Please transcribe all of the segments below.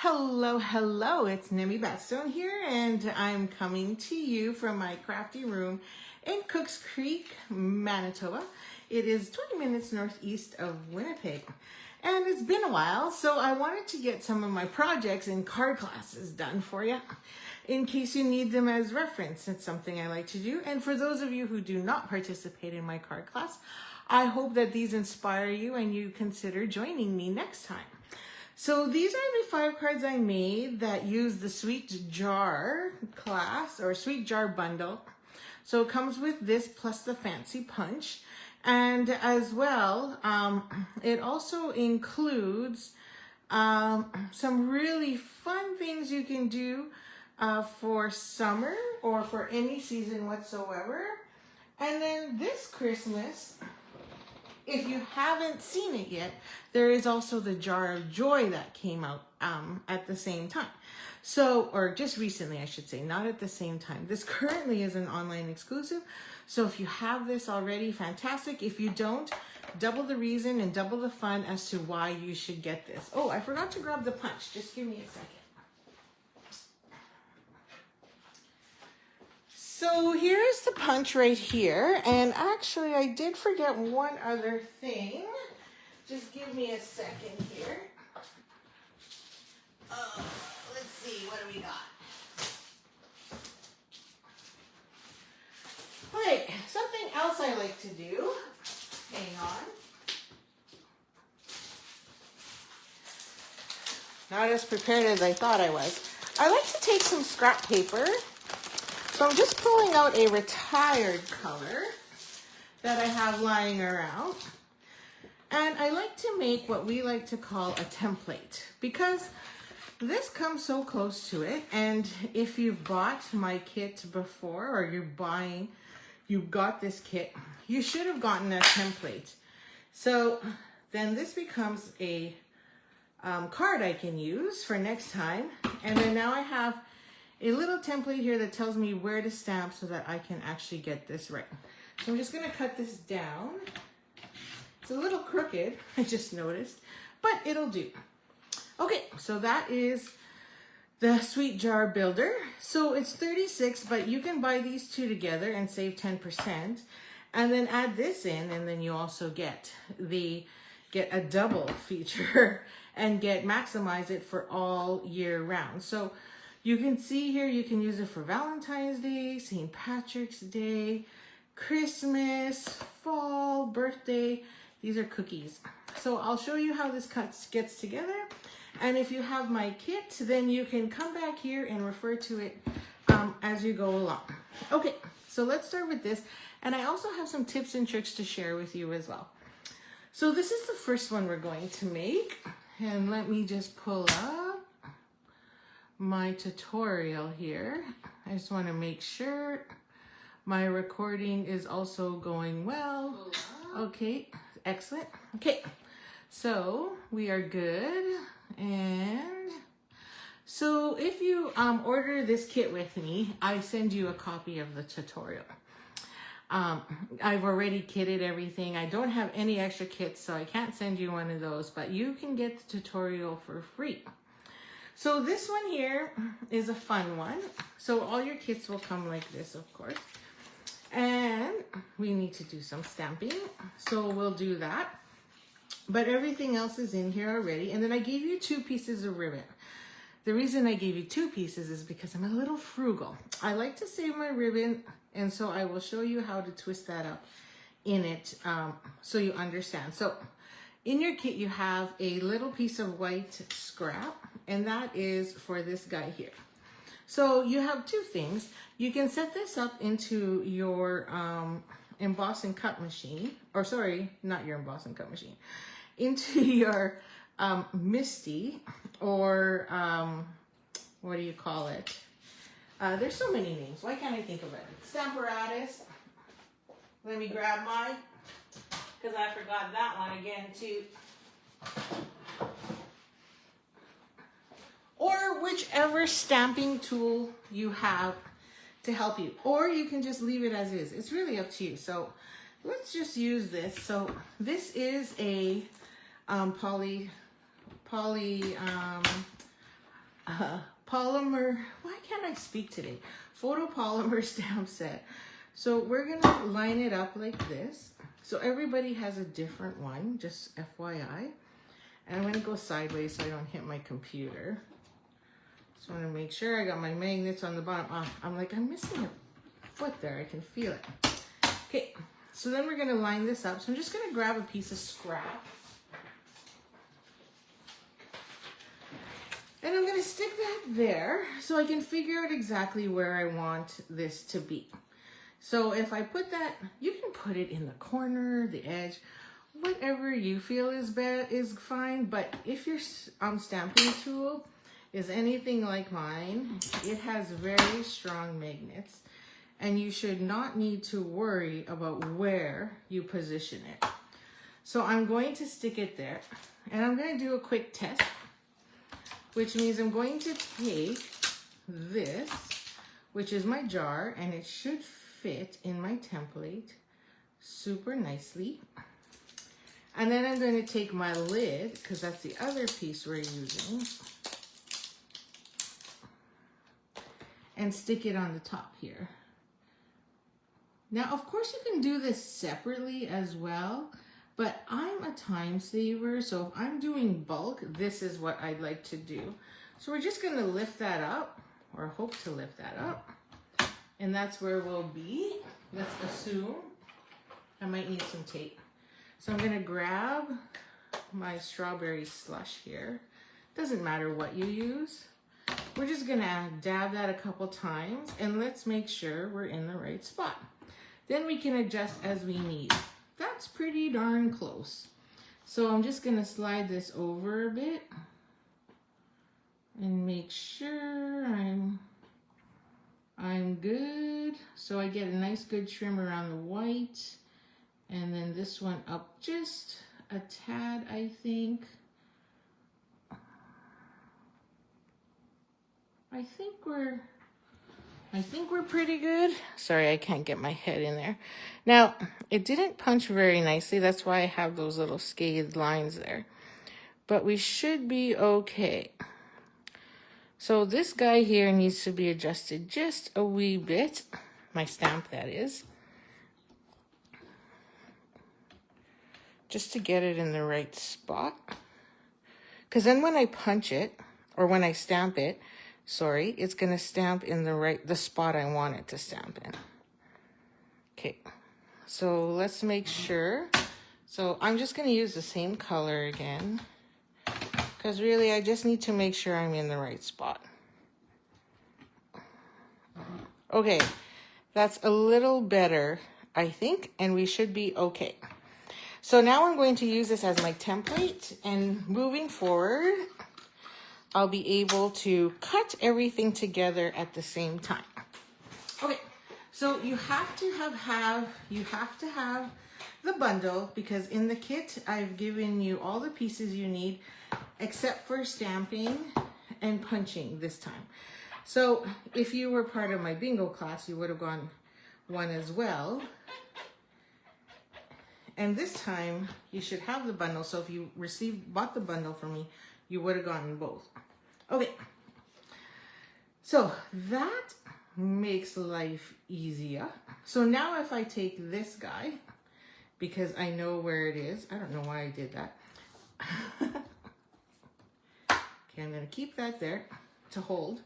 Hello, it's Nemi Batstone here, and I'm coming to you from my crafty room in Cooks Creek, Manitoba. It is 20 minutes northeast of Winnipeg, and it's been a while, so I wanted to get some of my projects and card classes done for you, in case you need them as reference. It's something I like to do, and for those of you who do not participate in my card class, I hope that these inspire you and you consider joining me next time. So these are the 5 cards I made that use the Sweet Jar class or Sweet Jar bundle. So it comes with this plus the fancy punch. And as well, it also includes some really fun things you can do for summer or for any season whatsoever. And then this Christmas, if you haven't seen it yet, there is also the Jar of Joy that came out at the same time. So, or just recently, I should say, not at the same time. This currently is an online exclusive. So if you have this already, fantastic. If you don't, double the reason and double the fun as to why you should get this. Oh, I forgot to grab the punch. Just give me a second. So here's the punch right here, and actually I did forget one other thing. Just give me a second here. Let's see, what do we got? Okay, something else I like to do. Hang on. Not as prepared as I thought I was. I like to take some scrap paper. So I'm just pulling out a retired color that I have lying around. And I like to make what we like to call a template because this comes so close to it. And if you've bought my kit before or you got this kit, you should have gotten a template. So then this becomes a card I can use for next time. And then now I have a little template here that tells me where to stamp so that I can actually get this right. So I'm just going to cut this down. It's a little crooked, I just noticed, but it'll do. Okay, so that is the Sweet Jar Builder. So it's $36, but you can buy these two together and save 10%, and then add this in, and then you also get a double feature and maximize it for all year round. So you can see here, you can use it for Valentine's Day, St. Patrick's Day, Christmas, fall, birthday. These are cookies. So I'll show you how this gets together. And if you have my kit, then you can come back here and refer to it as you go along. Okay, so let's start with this. And I also have some tips and tricks to share with you as well. So this is the first one we're going to make. And let me just pull up my tutorial here. I just want to make sure my recording is also going well. Okay, excellent. Okay, so we are good. And so if you order this kit with me, I send you a copy of the tutorial. I've already kitted everything. I don't have any extra kits, so I can't send you one of those, but you can get the tutorial for free. So this one here is a fun one. So all your kits will come like this, of course. And we need to do some stamping. So we'll do that. But everything else is in here already. And then I gave you 2 pieces of ribbon. The reason I gave you 2 pieces is because I'm a little frugal. I like to save my ribbon, and so I will show you how to twist that up in it so you understand. So in your kit, you have a little piece of white scrap, and that is for this guy here. So you have 2 things. You can set this up into your emboss and cut machine, or sorry, not your emboss and cut machine, into your MISTI, or what do you call it? There's so many names. Why can't I think of it? Stamparatus. Let me grab mine, because I forgot that one again too. Or whichever stamping tool you have to help you. Or you can just leave it as is. It's really up to you. So let's just use this. So this is a poly polymer, why can't I speak today? Photopolymer stamp set. So we're gonna line it up like this. So everybody has a different one, just FYI. And I'm gonna go sideways so I don't hit my computer. Just wanna make sure I got my magnets on the bottom. I'm missing a foot there, I can feel it. Okay, so then we're gonna line this up. So I'm just gonna grab a piece of scrap. And I'm gonna stick that there so I can figure out exactly where I want this to be. So if I put that, you can put it in the corner, the edge, whatever you feel is fine. But if your stamping tool is anything like mine, it has very strong magnets and you should not need to worry about where you position it. So I'm going to stick it there and I'm going to do a quick test, which means I'm going to take this, which is my jar, and it should fit in my template super nicely. And then I'm going to take my lid, because that's the other piece we're using, and stick it on the top here. Now, of course, you can do this separately as well, but I'm a time saver, so if I'm doing bulk, this is what I'd like to do. So we're just gonna lift that up, or hope to lift that up, and that's where we'll be. Let's assume. I might need some tape. So I'm gonna grab my strawberry slush here. Doesn't matter what you use. We're just gonna dab that a couple times, and let's make sure we're in the right spot. Then we can adjust as we need. That's pretty darn close. So I'm just gonna slide this over a bit and make sure I'm good. So I get a nice good trim around the white, and then this one up just a tad, I think. I think we're pretty good. Sorry, I can't get my head in there. Now, it didn't punch very nicely. That's why I have those little scathed lines there. But we should be okay. So this guy here needs to be adjusted just a wee bit. My stamp, that is. Just to get it in the right spot. Because then when I punch it, or when I stamp it, sorry, it's going to stamp in the spot I want it to stamp in. Okay, so let's make sure. So I'm just going to use the same color again, because really I just need to make sure I'm in the right spot. Okay, that's a little better, I think, and we should be okay. So now I'm going to use this as my template, and moving forward, I'll be able to cut everything together at the same time. Okay, so you have to have the bundle, because in the kit I've given you all the pieces you need except for stamping and punching this time. So if you were part of my bingo class, you would have gone one as well. And this time you should have the bundle. So if you bought the bundle from me, you would have gotten both. Okay, so that makes life easier. So now if I take this guy, because I know where it is, I don't know why I did that. Okay, I'm gonna keep that there to hold.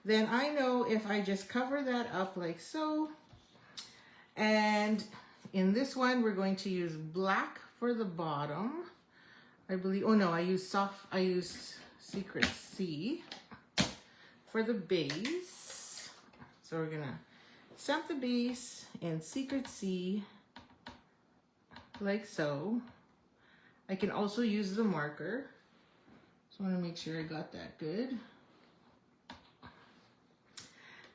Then I know if I just cover that up like so, and in this one we're going to use black for the bottom, I believe. Oh no, I use Secret C for the base. So we're gonna stamp the base in Secret C like so. I can also use the marker. So I want to make sure I got that good.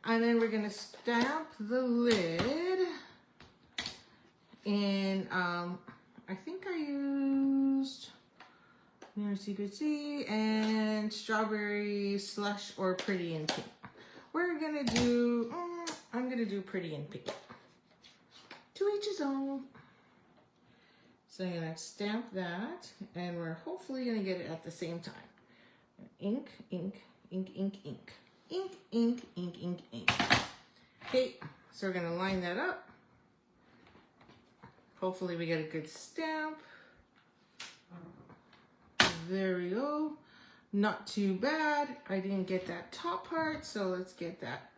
And then we're gonna stamp the lid in, I think I used Secret C and Strawberry Slush or Pretty in Pink. We're gonna do, I'm gonna do Pretty in Pink. To each his own. So I'm gonna stamp that, and we're hopefully gonna get it at the same time. Ink, ink, Ink, ink, ink. Ink, ink, ink, ink, ink. Okay, so we're gonna line that up. Hopefully we get a good stamp. There we go. Not too bad. I didn't get that top part, so let's get that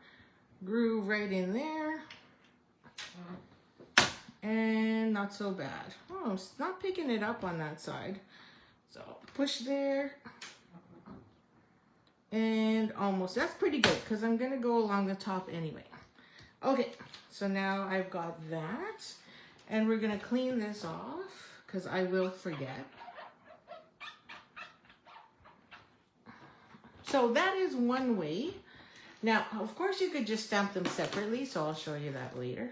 groove right in there. And not so bad. Oh, it's not picking it up on that side. So push there. And almost. That's pretty good because I'm going to go along the top anyway. Okay, so now I've got that. And we're going to clean this off because I will forget. So that is one way. Now, of course, you could just stamp them separately, so I'll show you that later.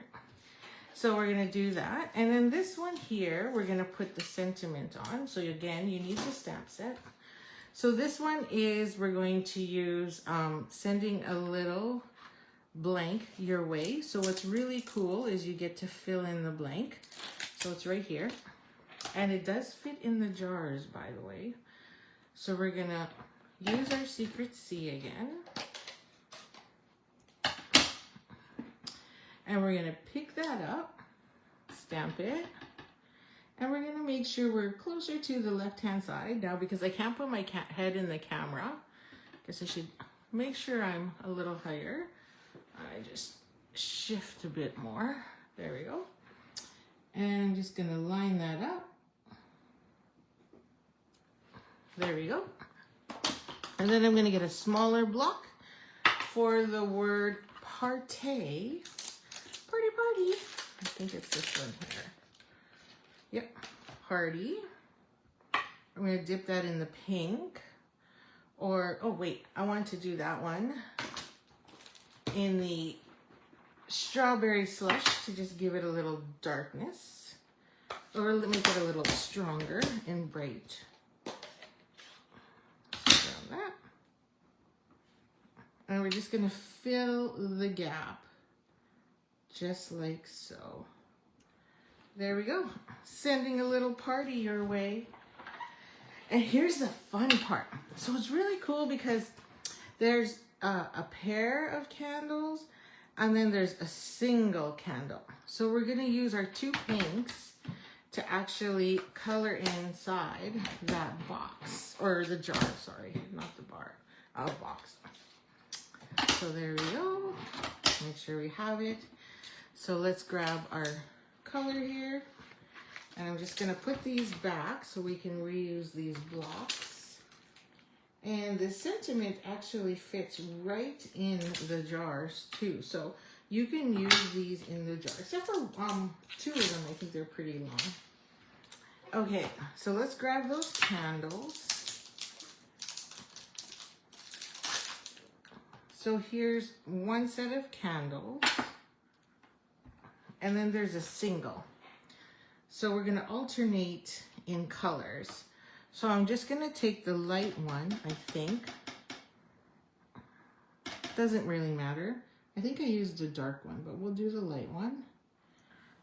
So we're going to do that. And then this one here, we're going to put the sentiment on. So again, you need the stamp set. So this one is, we're going to use sending a little blank your way. So what's really cool is you get to fill in the blank. So it's right here. And it does fit in the jars, by the way. So we're going to use our Secret C again. And we're going to pick that up, stamp it, and we're going to make sure we're closer to the left-hand side. Now, because I can't put my head in the camera, I guess I should make sure I'm a little higher. I just shift a bit more. There we go. And I'm just going to line that up. There we go. And then I'm going to get a smaller block for the word partay. Party. I think it's this one here. Yep, party. I'm going to dip that in the pink. Or, oh wait, I want to do that one in the strawberry slush to just give it a little darkness. Or make it a little stronger and bright. That. And we're just going to fill the gap just like so. There we go. Sending a little party your way. And here's the fun part. So it's really cool because there's a pair of candles and then there's a single candle. So we're going to use our two pinks to actually color inside that box, or the jar, sorry, not the bar, box. So there we go. Make sure we have it. So let's grab our color here. And I'm just gonna put these back so we can reuse these blocks. And the sentiment actually fits right in the jars too. So you can use these in the jar, except for two of them, I think they're pretty long. Okay, so let's grab those candles. So here's one set of candles, and then there's a single. So we're gonna alternate in colors. So I'm just gonna take the light one, I think. Doesn't really matter. I think I used the dark one, but we'll do the light one.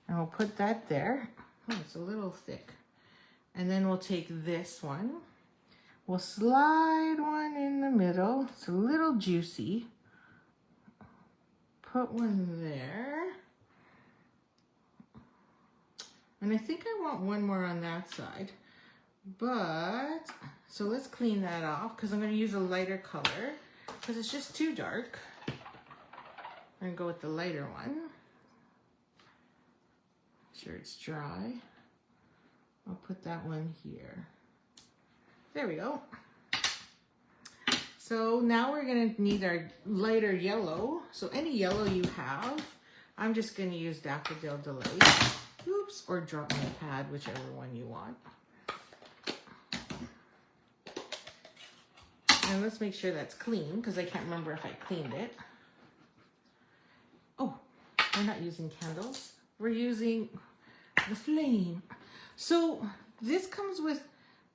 And we'll put that there. Oh, it's a little thick. And then we'll take this one. We'll slide one in the middle. It's a little juicy. Put one there. And I think I want one more on that side. But, so let's clean that off because I'm going to use a lighter color because it's just too dark. I'm going to go with the lighter one. Make sure it's dry. I'll put that one here. There we go. So now we're going to need our lighter yellow. So any yellow you have, I'm just going to use Daffodil Delight. Oops, or drop my pad, whichever one you want. And let's make sure that's clean because I can't remember if I cleaned it. Oh, we're not using candles. We're using the flame. So this comes with,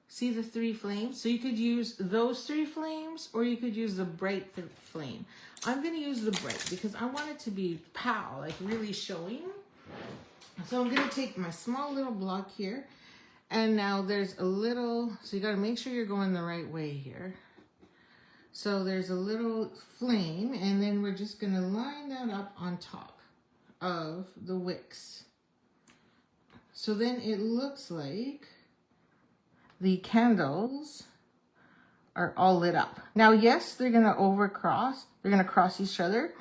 see the 3 flames? So you could use those 3 flames or you could use the bright flame. I'm going to use the bright because I want it to be pow, like really showing. So I'm going to take my small little block here. And now there's a little, so you got to make sure you're going the right way here. So there's a little flame, and then we're just gonna line that up on top of the wicks. So then it looks like the candles are all lit up. Now, yes, they're gonna they're gonna cross each other,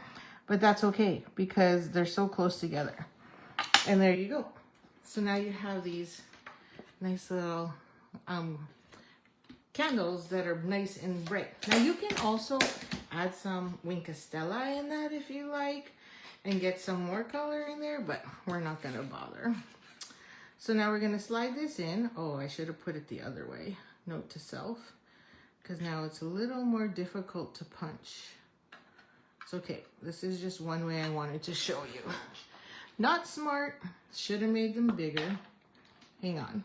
but that's okay because they're so close together. And there you go. So now you have these nice little candles that are nice and bright. Now you can also add some Wink Stella in that if you like and get some more color in there, but we're not gonna bother. So now we're gonna slide this in. Oh, I should have put it the other way. Note to self, because now it's a little more difficult to punch. It's okay. This is just one way I wanted to show you. Not smart. Should have made them bigger. Hang on.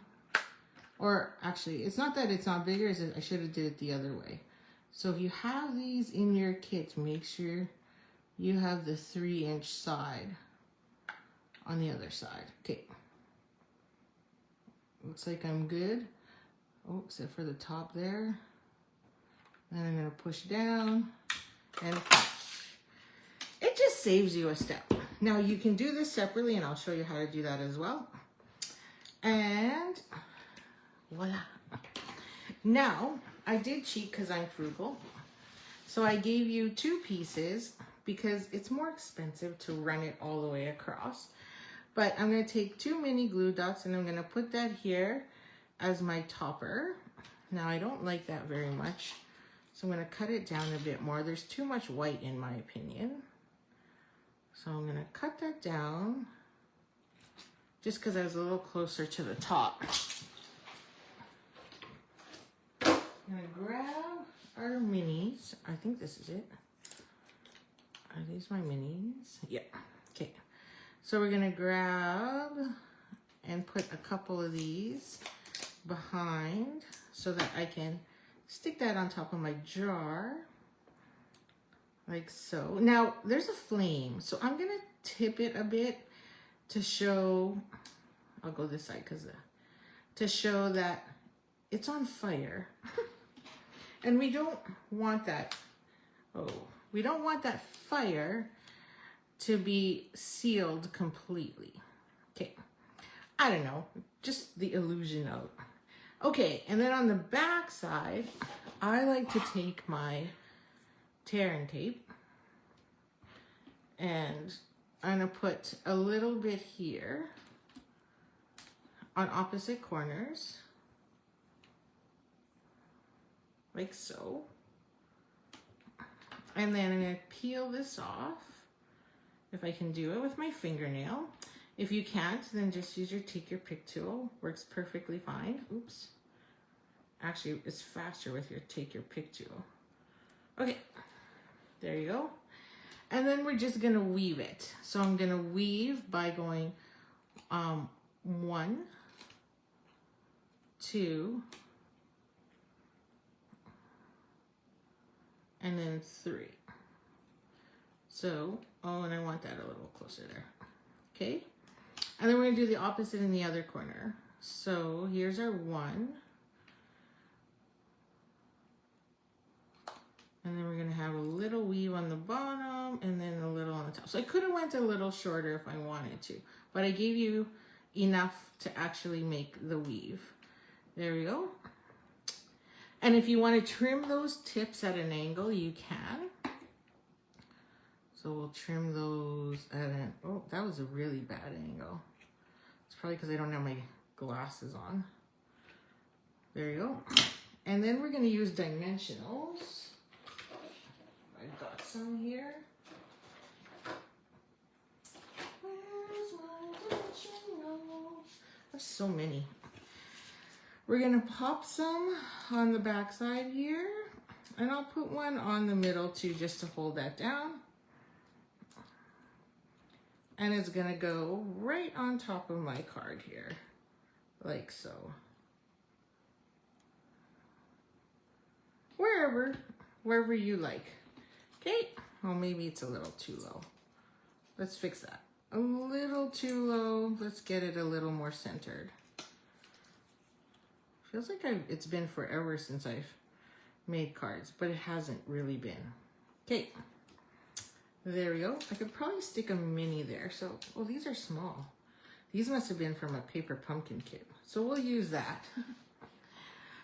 Or actually, it's not that it's not bigger, it's that I should have did it the other way. So if you have these in your kit, make sure you have the 3-inch side on the other side. Okay. Looks like I'm good. Oh, except for the top there. Then I'm gonna push down and punch. It just saves you a step. Now you can do this separately and I'll show you how to do that as well. And voila. Now, I did cheat because I'm frugal. So I gave you 2 pieces because it's more expensive to run it all the way across. But I'm going to take 2 mini glue dots and I'm going to put that here as my topper. Now, I don't like that very much. So I'm going to cut it down a bit more. There's too much white in my opinion. So I'm going to cut that down just because I was a little closer to the top. I'm going to grab our minis. I think this is it. Are these my minis? Yeah. Okay. So we're going to grab and put a couple of these behind so that I can stick that on top of my jar. Like so. Now, there's a flame. So I'm going to tip it a bit to show, I'll go this side because to show that it's on fire. And we don't want that, we don't want that fire to be sealed completely. Okay, I don't know, just the illusion of. Okay, and then on the back side, I like to take my tear and tape and I'm gonna put a little bit here on opposite corners, like so. And then I'm gonna peel this off, if I can do it with my fingernail. If you can't, then just use your take your pick tool, works perfectly fine. Oops. Actually, it's faster with your take your pick tool. Okay, there you go. And then we're just gonna weave it. So I'm gonna weave by going 1, 2, and then 3. So, oh, and I want that a little closer there. Okay, and then we're gonna do the opposite in the other corner. So here's our 1. And then we're gonna have a little weave on the bottom and then a little on the top. So I could have went a little shorter if I wanted to, but I gave you enough to actually make the weave. There we go. And if you want to trim those tips at an angle, you can. So we'll trim those at an, oh, that was a really bad angle. It's probably because I don't have my glasses on. There you go. And then we're gonna use dimensionals. I've got some here. Where's my dimensionals? There's so many. We're gonna pop some on the back side here, and I'll put one on the middle too, just to hold that down. And it's gonna go right on top of my card here, like so. Wherever you like. Okay, well, maybe it's a little too low. Let's fix that. A little too low. Let's get it a little more centered. Feels like it's been forever since I've made cards, but it hasn't really been. Okay, there we go. I could probably stick a mini there. So, oh, these are small. These must have been from a paper pumpkin kit. So we'll use that.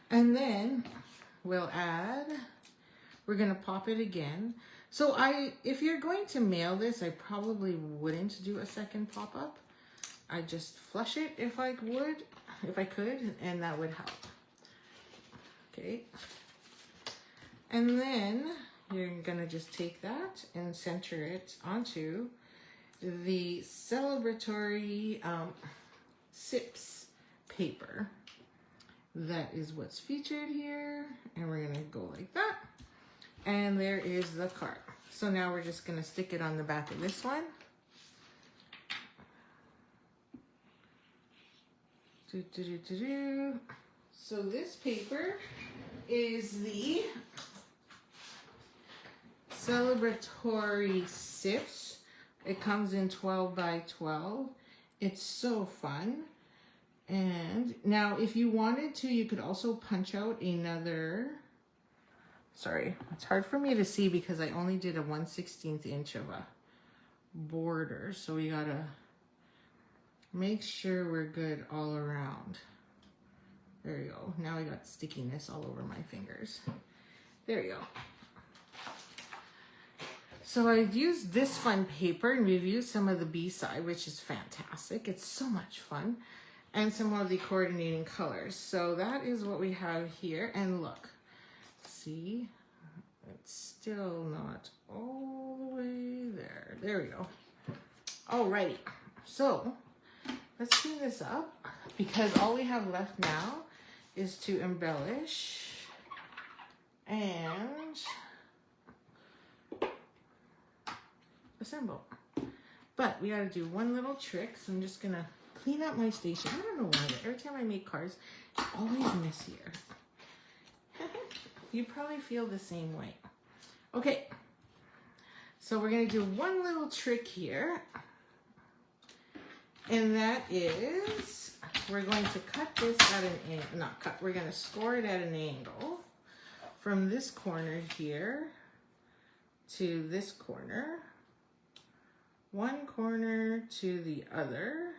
And then we'll add, we're gonna pop it again. So if you're going to mail this, I probably wouldn't do a second pop-up. I just flush it if I could, and that would help. Okay. And then you're gonna just take that and center it onto the celebratory Sips paper. That is what's featured here. And we're gonna go like that. And there is the card. So now we're just gonna stick it on the back of this one. So this paper is the celebratory Sips. It comes in 12 by 12. It's so fun. And now if you wanted to, you could also punch out another, sorry, it's hard for me to see because I only did a 1/16 inch of a border. So we gotta make sure we're good all around. There you go. Now I got stickiness all over my fingers. There you go. So I've used this fun paper, and we've used some of the B-side, which is fantastic. It's so much fun. And some of the coordinating colors. So that is what we have here. And look, see, it's still not all the way there. There we go. Alrighty, so let's clean this up because all we have left now is to embellish and assemble. But we gotta do one little trick, so I'm just gonna clean up my station. I don't know why, but every time I make cards, it's always messier. You probably feel the same way. Okay, so we're gonna do one little trick here. And that is, we're going to cut this at an angle, not cut, we're gonna score it at an angle from this corner here to this corner, one corner to the other.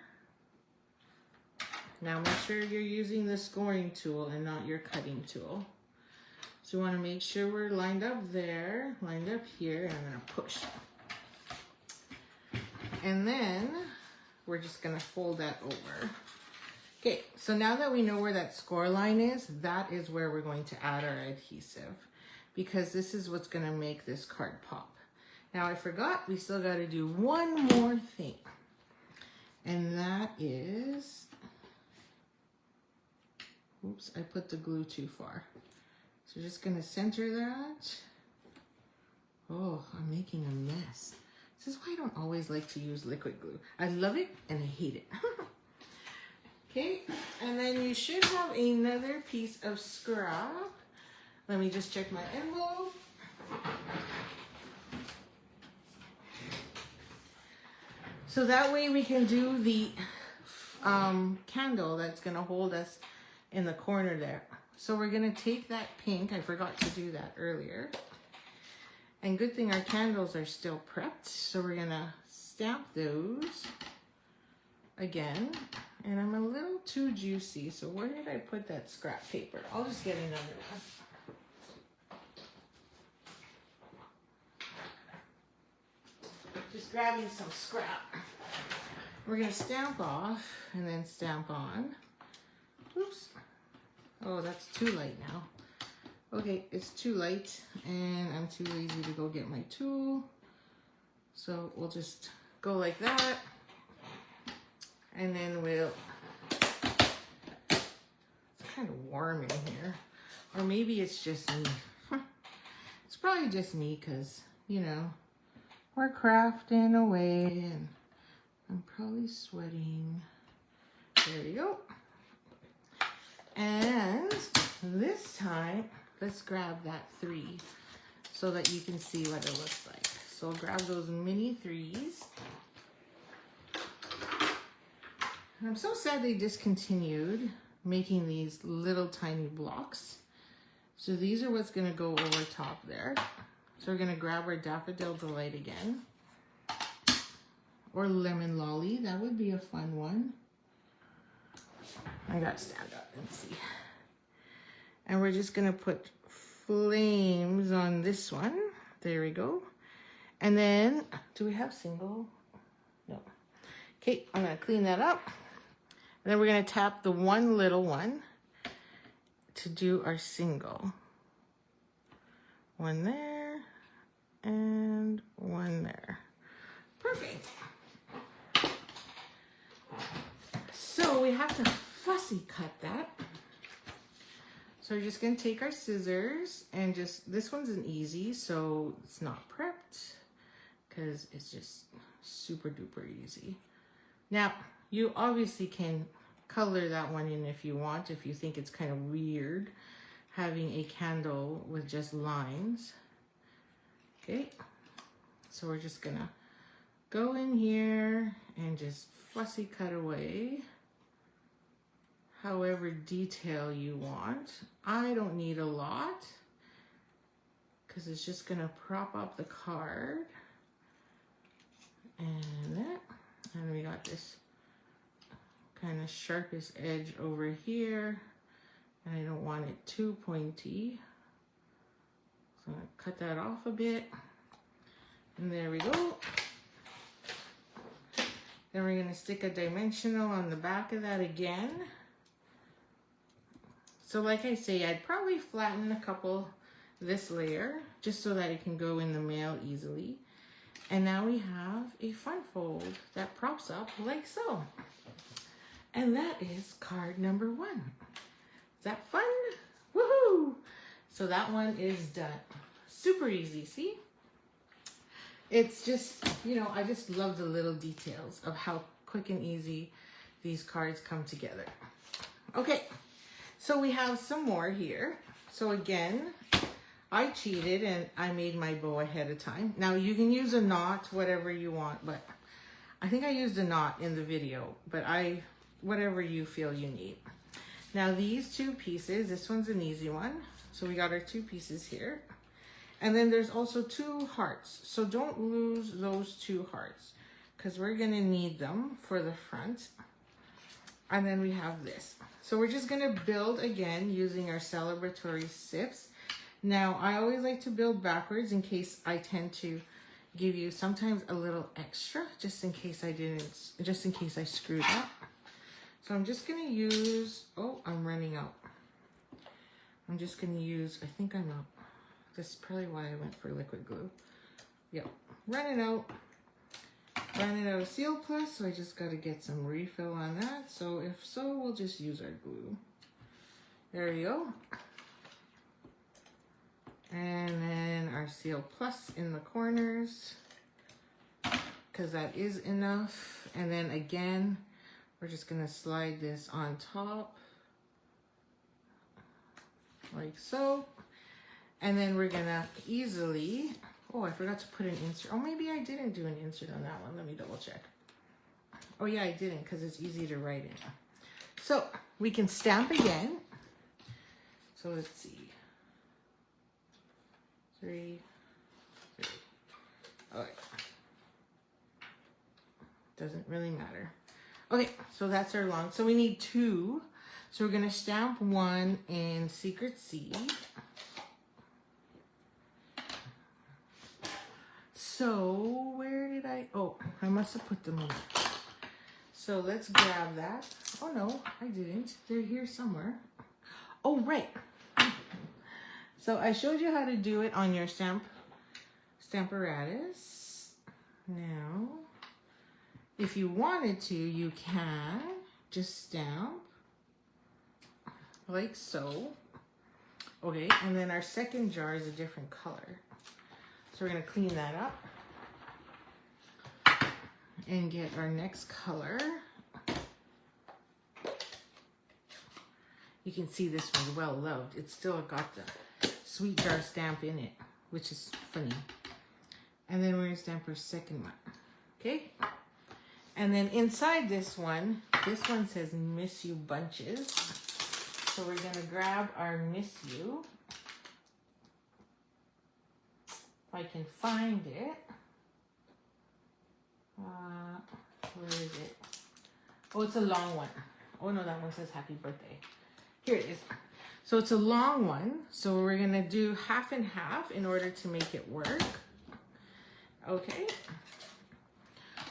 Now make sure you're using the scoring tool and not your cutting tool. So you want to make sure we're lined up there, lined up here, and I'm going to push. And then we're just going to fold that over. Okay, so now that we know where that score line is, that is where we're going to add our adhesive because this is what's going to make this card pop. Now I forgot, we still got to do one more thing. And that is, oops, I put the glue too far. So just gonna center that. Oh, I'm making a mess. This is why I don't always like to use liquid glue. I love it and I hate it. Okay, and then you should have another piece of scrap. Let me just check my envelope. So that way we can do the candle that's gonna hold us in the corner there. So we're gonna take that pink, I forgot to do that earlier. And good thing our candles are still prepped. So we're gonna stamp those again. And I'm a little too juicy. So where did I put that scrap paper? I'll just get another one. Just grabbing some scrap. We're gonna stamp off and then stamp on. Oops. Oh, that's too light now. Okay, it's too light and I'm too lazy to go get my tool. So we'll just go like that. And then we'll, it's kind of warm in here. Or maybe it's just me. It's probably just me because, you know, we're crafting away and I'm probably sweating. There we go. And this time, let's grab that 3 so that you can see what it looks like. So grab those mini 3s. I'm so sad they discontinued making these little tiny blocks. So these are what's gonna go over top there. So we're gonna grab our Daffodil Delight again. Or Lemon Lolly, that would be a fun one. I gotta stand up and see. And we're just gonna put flames on this one. There we go. And then, do we have single? No. Okay, I'm gonna clean that up. And then we're gonna tap the one little one to do our single. One there and one there. Perfect. So we have to fussy cut that. So we're just gonna take our scissors and just, this one's an easy, so it's not prepped because it's just super duper easy. Now, you obviously can color that one in if you want, if you think it's kind of weird having a candle with just lines. Okay, so we're just gonna go in here and just fussy cut away however detail you want. I don't need a lot because it's just gonna prop up the card. And that, and we got this kind of sharpest edge over here, and I don't want it too pointy. So I'm gonna cut that off a bit. And there we go. Then we're gonna stick a dimensional on the back of that again. So like I say, I'd probably flatten a couple this layer just so that it can go in the mail easily. And now we have a fun fold that props up like so. And that is card number 1. Is that fun? Woohoo! So that one is done. Super easy, see? It's just, you know, I just love the little details of how quick and easy these cards come together. Okay, so we have some more here. So again, I cheated and I made my bow ahead of time. Now you can use a knot, whatever you want, but I think I used a knot in the video, but whatever you feel you need. Now these 2 pieces, this one's an easy one. So we got our 2 pieces here. And then there's also 2 hearts. So don't lose those 2 hearts because we're gonna need them for the front. And then we have this. So we're just gonna build again using our celebratory sips. Now I always like to build backwards in case I tend to give you sometimes a little extra, just in case I screwed up. So I'm just gonna use, oh, I'm running out. I'm just gonna use, I think I'm out. That's probably why I went for liquid glue. Yep, running out of Seal Plus, so I just gotta get some refill on that. So if so, we'll just use our glue. There we go. And then our Seal Plus in the corners, because that is enough. And then again, we're just gonna slide this on top, like so. And then we're gonna easily, oh, I forgot to put an insert. Oh, maybe I didn't do an insert on that one. Let me double check. Oh yeah, I didn't because it's easy to write in. So we can stamp again. So let's see. 3. Okay. Doesn't really matter. Okay, so that's our long. So we need 2. So we're gonna stamp 1 in Secret Seed. So where did oh, I must have put them in. So let's grab that. Oh no, I didn't. They're here somewhere. Oh, right. So I showed you how to do it on your Stamparatus. Now, if you wanted to, you can just stamp like so. Okay, and then our second jar is a different color. So we're gonna clean that up and get our next color. You can see this one's well loved. It's still got the sweet jar stamp in it, which is funny. And then we're gonna stamp our second one, okay? And then inside this one says Miss You Bunches. So we're gonna grab our Miss You I can find it. Where is it? Oh, it's a long one. Oh no, that one says happy birthday. Here it is. So it's a long one. So we're gonna do half and half in order to make it work. Okay.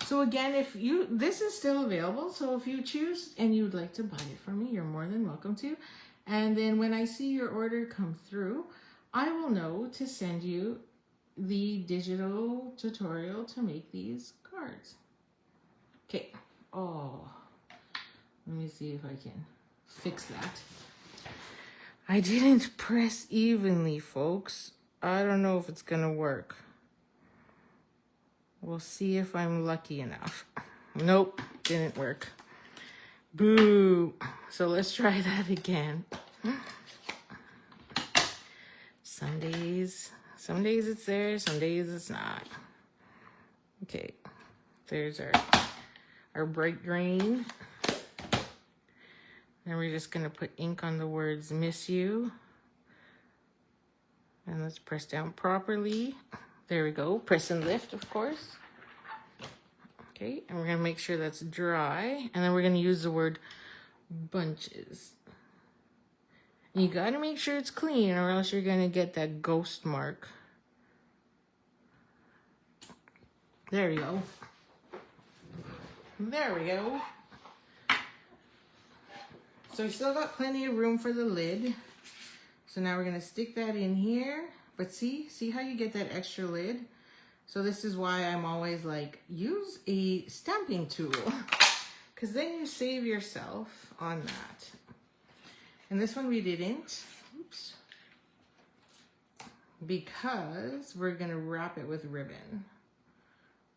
So again, this is still available. So if you choose and you'd like to buy it from me, you're more than welcome to. And then when I see your order come through, I will know to send you the digital tutorial to make these cards. Okay. Oh, let me see if I can fix that. I didn't press evenly, folks. I don't know if it's gonna work. We'll see if I'm lucky enough. Nope, didn't work. Boo. So let's try that again. Some days it's there, some days it's not. Okay, there's our bright green. Then we're just gonna put ink on the words miss you. And let's press down properly. There we go, press and lift, of course. Okay, and we're gonna make sure that's dry. And then we're gonna use the word bunches. You gotta make sure it's clean or else you're gonna get that ghost mark. There we go. There we go. So we still got plenty of room for the lid. So now we're gonna stick that in here. But see how you get that extra lid? So this is why I'm always like, use a stamping tool, because then you save yourself on that. And this one we didn't, oops, because we're gonna wrap it with ribbon,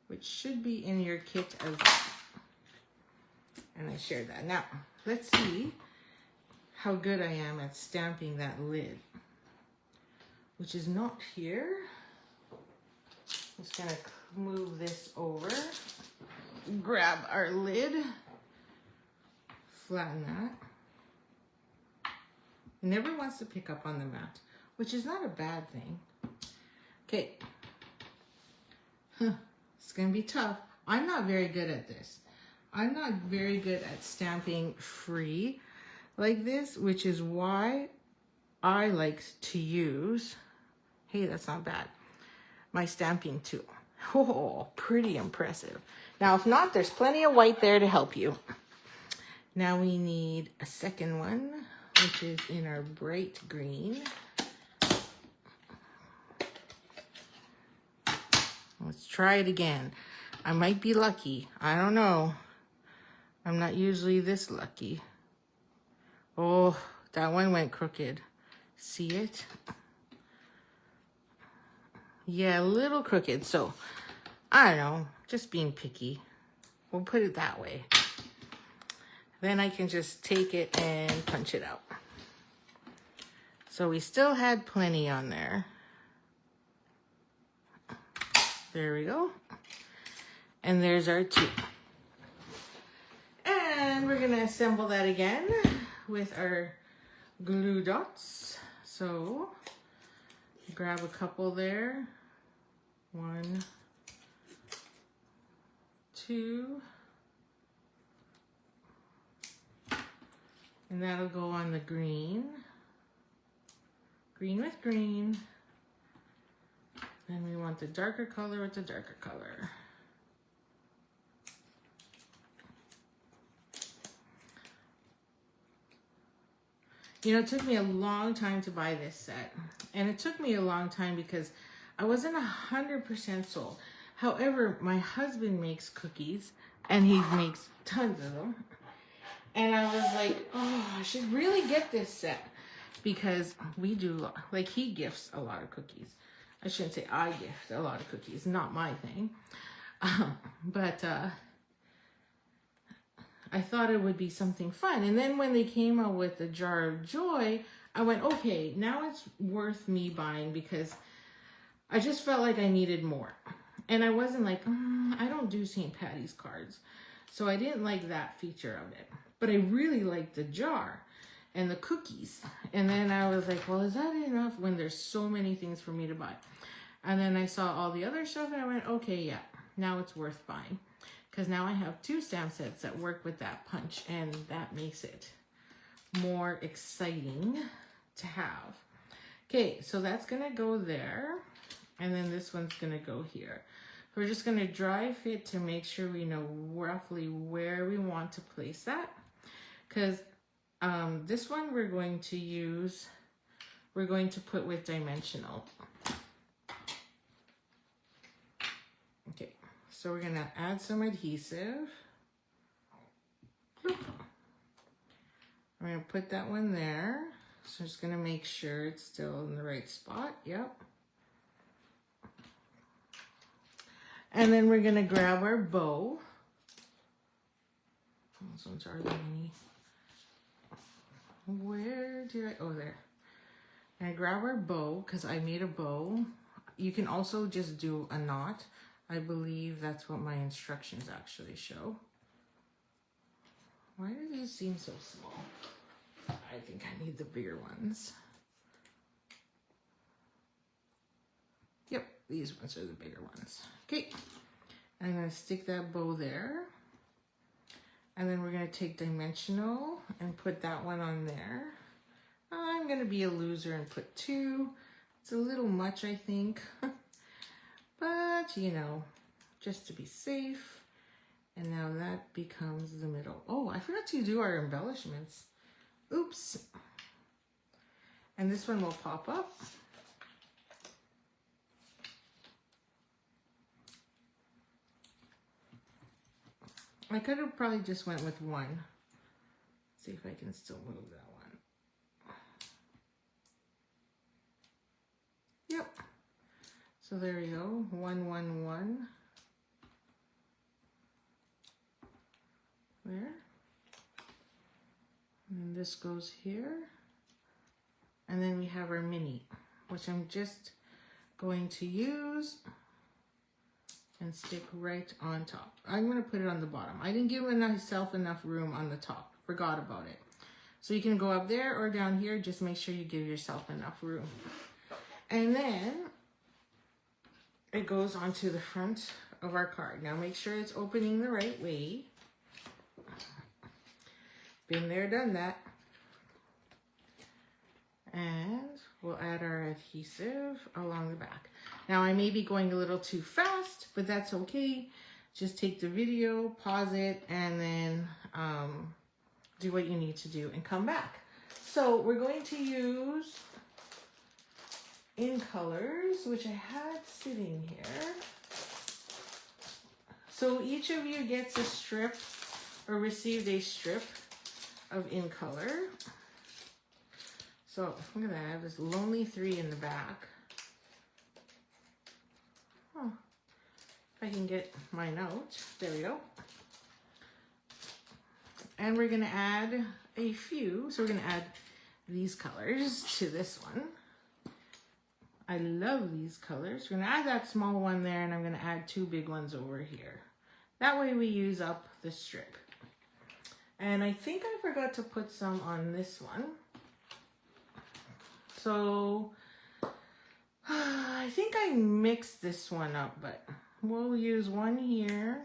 which should be in your kit as well. And I shared that. Now, let's see how good I am at stamping that lid, which is not here. I'm just gonna move this over, grab our lid, flatten that. It never wants to pick up on the mat, which is not a bad thing. Okay, it's gonna be tough. I'm not very good at this. I'm not very good at stamping free like this, which is why I like to use, hey, that's not bad, my stamping tool. Oh, pretty impressive. Now, if not, there's plenty of white there to help you. Now we need a second one, which is in our bright green. Let's try it again. I might be lucky. I don't know. I'm not usually this lucky. Oh, that one went crooked. See it? Yeah, a little crooked. So, I don't know. Just being picky. We'll put it that way. Then I can just take it and punch it out. So we still had plenty on there. There we go. And there's our two. And we're gonna assemble that again with our glue dots. So grab a couple there. 1, 2. And that'll go on the green. Green with green. Then we want the darker color with the darker color. You know, it took me a long time to buy this set. And it took me a long time because I wasn't 100% sold. However, my husband makes cookies and he makes tons of them. And I was like, oh, I should really get this set because we do, like, he gifts a lot of cookies. I shouldn't say I gift a lot of cookies, not my thing. But I thought it would be something fun. And then when they came out with the Jar of Joy, I went, okay, now it's worth me buying because I just felt like I needed more. And I wasn't like, I don't do St. Patty's cards. So I didn't like that feature of it. But I really liked the jar and the cookies. And then I was like, well, is that enough when there's so many things for me to buy? And then I saw all the other stuff and I went, okay, yeah, now it's worth buying. Because now I have 2 stamp sets that work with that punch, and that makes it more exciting to have. Okay, so that's gonna go there, and then this one's gonna go here. We're just gonna dry fit to make sure we know roughly where we want to place that. Because this one we're going to put with dimensional. Okay, so we're gonna add some adhesive. I'm gonna put that one there. So I'm just gonna make sure it's still in the right spot. Yep. And then we're gonna grab our bow. Those ones are the mini. Where did I, oh there. And I grab our bow, because I made a bow. You can also just do a knot. I believe that's what my instructions actually show. Why do these seem so small? I think I need the bigger ones. Yep, these ones are the bigger ones. Okay, I'm gonna stick that bow there. And then we're gonna take dimensional and put that one on there. I'm gonna be a loser and put 2. It's a little much, I think. But, you know, just to be safe. And now that becomes the middle. Oh, I forgot to do our embellishments. Oops. And this one will pop up. I could have probably just went with 1. See if I can still move that one. Yep. So there you go, 1, 1, 1. There. And this goes here. And then we have our mini, which I'm just going to use and stick right on top. I'm gonna put it on the bottom. I didn't give myself enough room on the top, forgot about it. So you can go up there or down here, just make sure you give yourself enough room. And then it goes onto the front of our card. Now make sure it's opening the right way. Been there, done that. And we'll add our adhesive along the back. Now I may be going a little too fast, but that's okay. Just take the video, pause it, and then do what you need to do and come back. So we're going to use In Colors, which I had sitting here. So each of you gets a strip or received a strip of In Color. So look at that, I have this Lonely 3 in the back. Oh, if I can get mine out, there we go. And we're gonna add a few, so we're gonna add these colors to this one. I love these colors. We're gonna add that small one there, and I'm gonna add 2 big ones over here. That way we use up the strip. And I think I forgot to put some on this one. So I think I mixed this one up, but we'll use one here.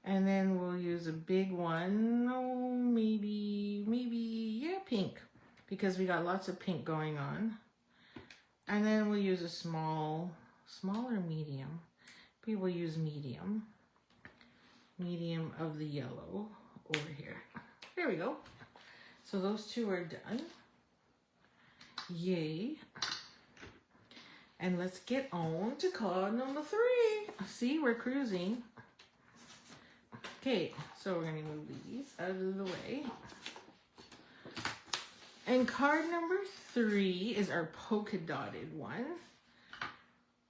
And then we'll use a big one, oh, maybe, yeah, pink, because we got lots of pink going on. And then we'll use a small or medium. People use medium of the yellow over here. There we go. So those 2 are done. Yay. And let's get on to card number 3. See, we're cruising. Okay, so we're gonna move these out of the way. And card number 3 is our polka dotted one.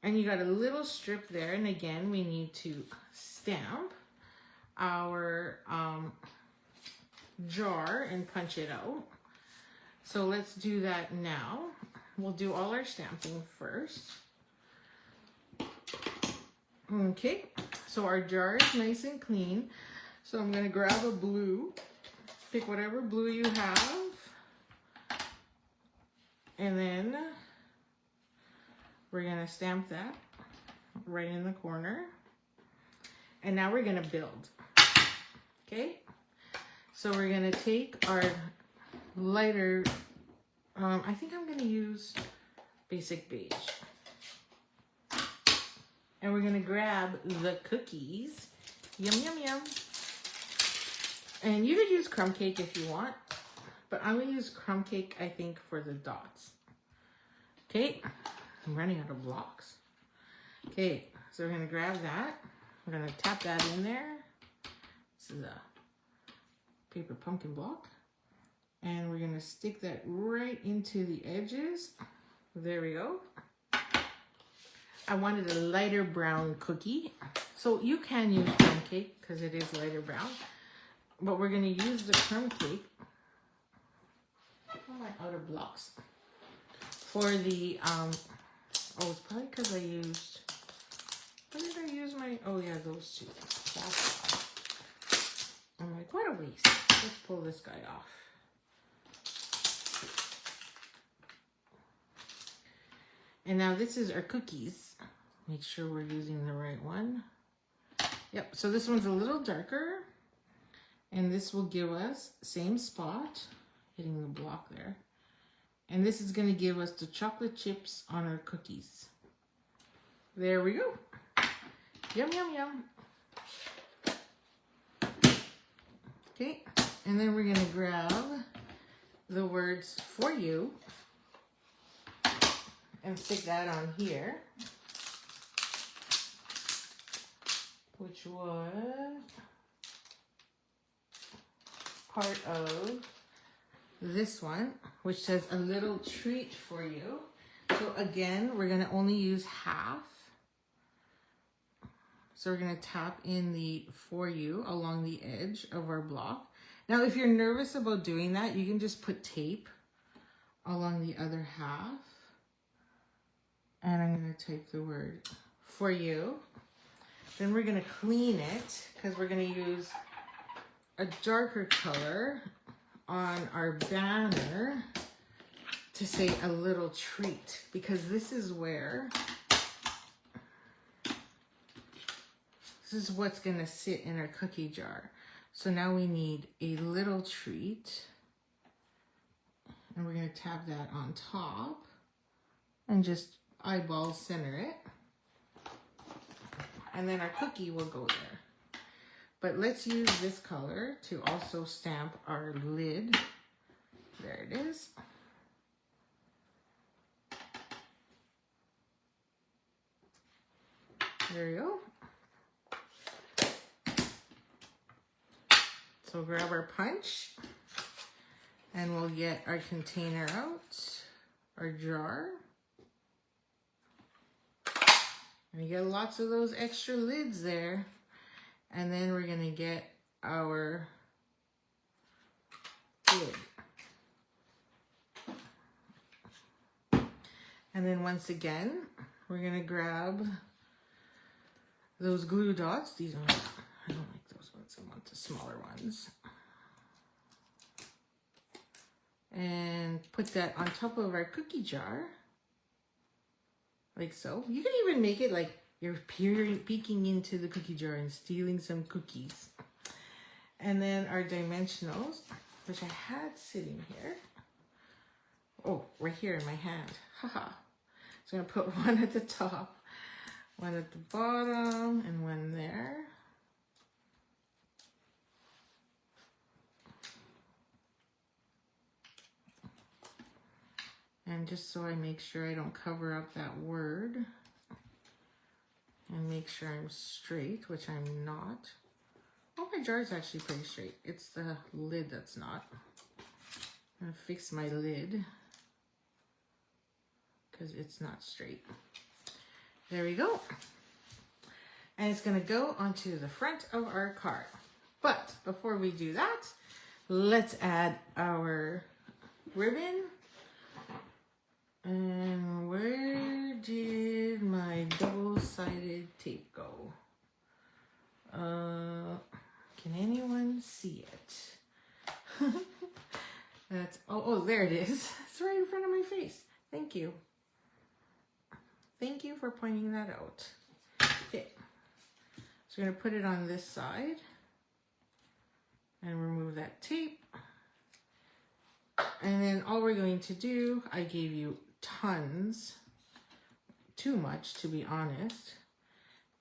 And you got a little strip there, and again, we need to stamp our jar and punch it out. So let's do that now. We'll do all our stamping first. Okay, so our jar is nice and clean. So I'm gonna grab a blue, pick whatever blue you have. And then We're gonna stamp that right in the corner. And now we're gonna build, okay? So we're gonna take our lighter, I think I'm gonna use basic beige. And we're gonna grab the cookies. Yum, yum, yum. And you could use crumb cake if you want, but I'm gonna use crumb cake, I think, for the dots. Okay, I'm running out of blocks. Okay, so we're gonna grab that. We're gonna tap that in there. This is a paper pumpkin block. And we're gonna stick that right into the edges. There we go. I wanted a lighter brown cookie. So you can use crumb cake because it is lighter brown. But we're gonna use the crumb cake. Oh, my outer blocks. For the, oh, it's probably because I used, what did I use my, oh yeah, those two. That's why. I'm like, what a waste. Let's pull this guy off. And now this is our cookies. Make sure we're using the right one. Yep, so this one's a little darker. And this will give us same spot, hitting the block there. And this is gonna give us the chocolate chips on our cookies. There we go. Yum, yum, yum. Okay, and then we're gonna grab the words for you and stick that on here, which was part of this one, which says a little treat for you. So again, we're gonna only use half. So we're gonna tap in the for you along the edge of our block. Now, if you're nervous about doing that, you can just put tape along the other half. And I'm gonna type the word for you. Then we're gonna clean it because we're gonna use a darker color on our banner to say a little treat, because this is where, this is what's gonna sit in our cookie jar. So now we need a little treat, and we're gonna tap that on top and just eyeball center it. And then our cookie will go there. But let's use this color to also stamp our lid. There it is. There you go. So grab our punch and we'll get our container out, our jar. And you get lots of those extra lids there. And then we're gonna get our lid. And then once again, we're gonna grab those glue dots. These ones, I don't like those ones, I want the smaller ones. And put that on top of our cookie jar, like so. You can even make it like you're peeking into the cookie jar and stealing some cookies. And then our dimensionals, which I had sitting here. Oh, right here in my hand. Haha. So I'm gonna put one at the top, one at the bottom, and one there. And just so I make sure I don't cover up that word. And make sure I'm straight, which I'm not. Oh, my jar is actually pretty straight. It's the lid that's not. I'm gonna fix my lid because it's not straight. There we go. And it's gonna go onto the front of our card. But before we do that, let's add our ribbon. And where did my double-sided tape go? Can anyone see it? That's, oh, there it is. It's right in front of my face. Thank you. Thank you for pointing that out. Okay, so we're going to put it on this side and remove that tape. And then all we're going to do, I gave you tons, too much to be honest.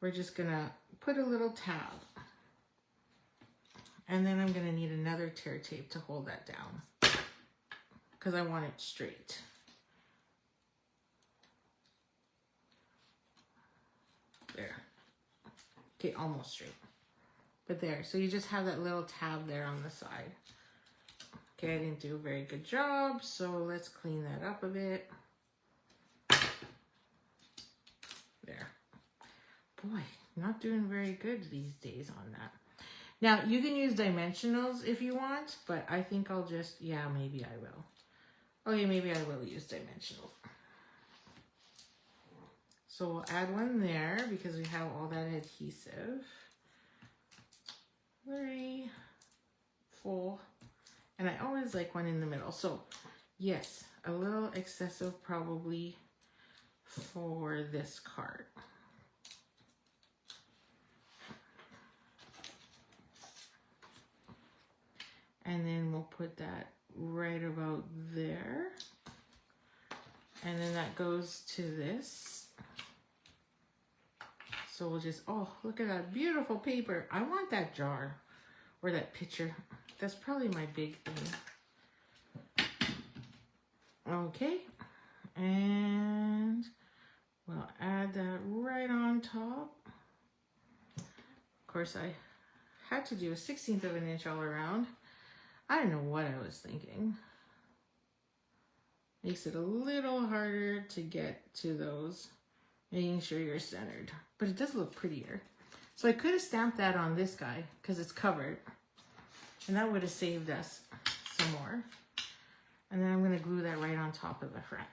We're just going to put a little tab. And then I'm going to need another tear tape to hold that down because I want it straight. There. Okay, almost straight. But there, so you just have that little tab there on the side. Okay, I didn't do a very good job, so let's clean that up a bit. There. Boy, not doing very good these days on that. Now, you can use dimensionals if you want, but I think I'll just, yeah, maybe I will. Oh yeah, maybe I will use dimensionals. So we'll add one there because we have all that adhesive. 3, 4, and I always like one in the middle. So yes, a little excessive probably for this card. And then we'll put that right about there. And then that goes to this. So we'll just, oh, look at that beautiful paper. I want that jar or that picture. That's probably my big thing. Okay. And we'll add that right on top. Of course, I had to do a 1/16 of an inch all around. I don't know what I was thinking. Makes it a little harder to get to those, making sure you're centered. But it does look prettier. So I could have stamped that on this guy because it's covered. And that would have saved us some more. And then I'm going to glue that right on top of the front.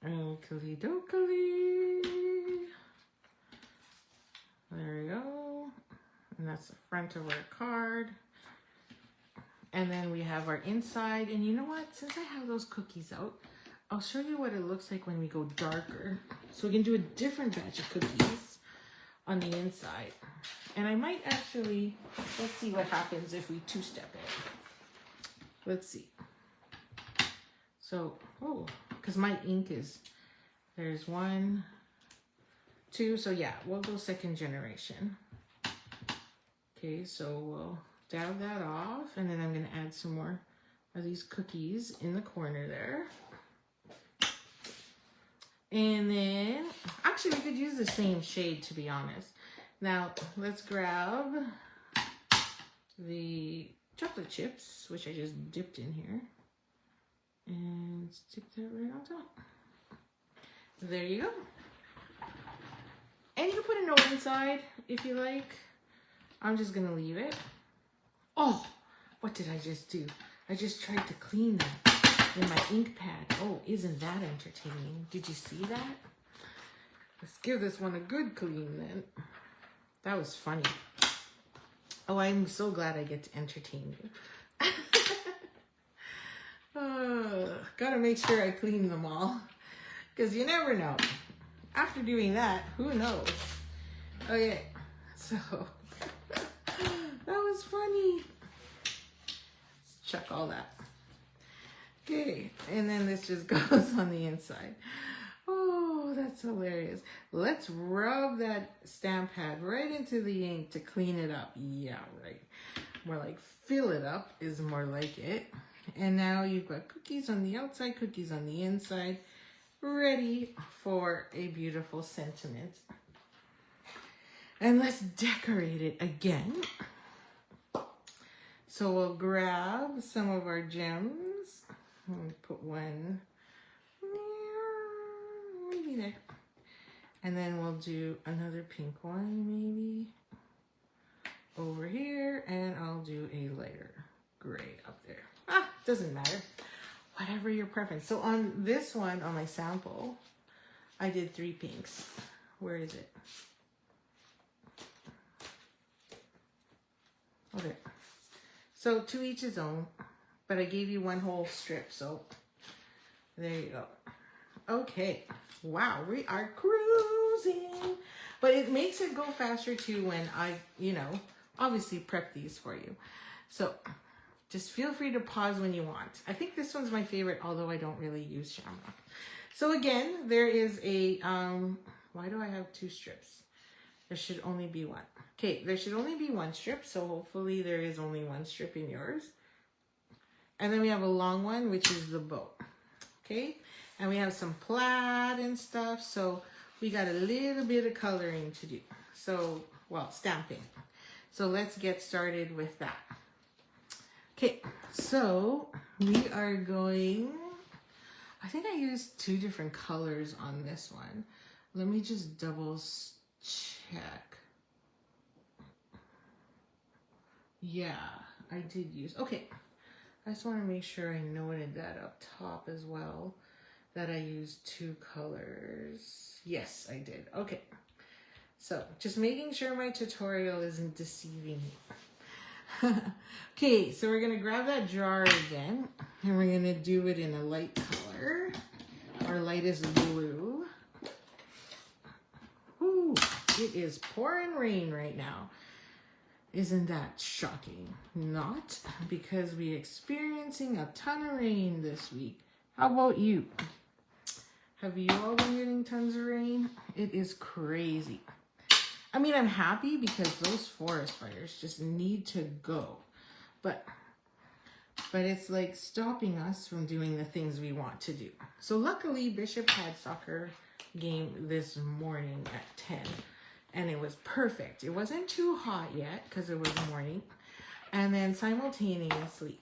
Oakley dokley. There we go. And that's the front of our card. And then we have our inside. And you know what? Since I have those cookies out, I'll show you what it looks like when we go darker. So we can do a different batch of cookies on the inside. And I might actually, let's see what happens if we two-step it. Let's see. So, oh, because my ink is, there's 1, 2. So yeah, we'll go second generation. Okay, so we'll dab that off. And then I'm going to add some more of these cookies in the corner there. And then, actually we could use the same shade to be honest. Now, let's grab the chocolate chips, which I just dipped in here. And stick that right on top. There you go. And you can put a note inside if you like. I'm just gonna leave it. Oh, what did I just do? I just tried to clean that in my ink pad. Oh, isn't that entertaining? Did you see that? Let's give this one a good clean then. That was funny. Oh, I'm so glad I get to entertain you. Gotta make sure I clean them all. Because you never know. After doing that, who knows? Okay, so that was funny. Let's chuck all that. Okay, and then this just goes on the inside. Oh, that's hilarious. Let's rub that stamp pad right into the ink to clean it up. Yeah, right. More like fill it up is more like it. And now you've got cookies on the outside, cookies on the inside, ready for a beautiful sentiment. And let's decorate it again. So we'll grab some of our gems. I'll put one maybe there. And then we'll do another pink one maybe over here. And I'll do a lighter gray up there. Ah, doesn't matter. Whatever your preference. So on this one, on my sample, I did 3 pinks. Where is it? Okay. So to each his own, but I gave you one whole strip, so there you go. Okay. Wow, we are cruising. But it makes it go faster too when I, obviously prep these for you. So just feel free to pause when you want. I think this one's my favorite, although I don't really use shamrock. So again, there is a, why do I have 2 strips? There should only be 1. Okay, there should only be 1 strip, so hopefully there is only 1 strip in yours. And then we have a long one, which is the bow. Okay, and we have some plaid and stuff, so we got a little bit of coloring to do. So, well, stamping. So let's get started with that. Okay, so we are going, I think I used 2 different colors on this one. Let me just double check. Yeah, I did use, okay. I just want to make sure I noted that up top as well, that I used 2 colors. Yes, I did. Okay. So just making sure my tutorial isn't deceiving me. Okay, so we're going to grab that jar again, and we're going to do it in a light color, our lightest blue. Ooh, it is pouring rain right now. Isn't that shocking? Not, because we're experiencing a ton of rain this week. How about you? Have you all been getting tons of rain? It is crazy. I mean, I'm happy because those forest fires just need to go. But it's like stopping us from doing the things we want to do. So luckily, Bishop had soccer game this morning at 10. And it was perfect. It wasn't too hot yet because it was morning. And then simultaneously,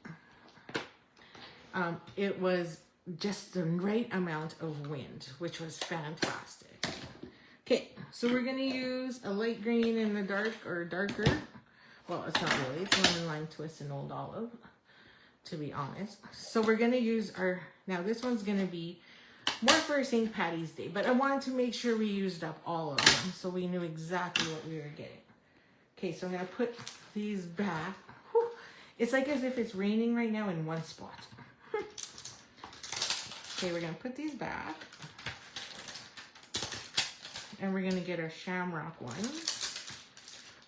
it was just the right amount of wind, which was fantastic. Okay, so we're going to use a light green and a dark or darker. Well, it's not really. It's Lemon Lime Twist and Old Olive, to be honest. So we're going to use our, now this one's going to be more for St. Patty's Day, but I wanted to make sure we used up all of them so we knew exactly what we were getting. Okay, so I'm going to put these back. Whew. It's like as if it's raining right now in one spot. Okay, we're going to put these back. And we're going to get our shamrock one.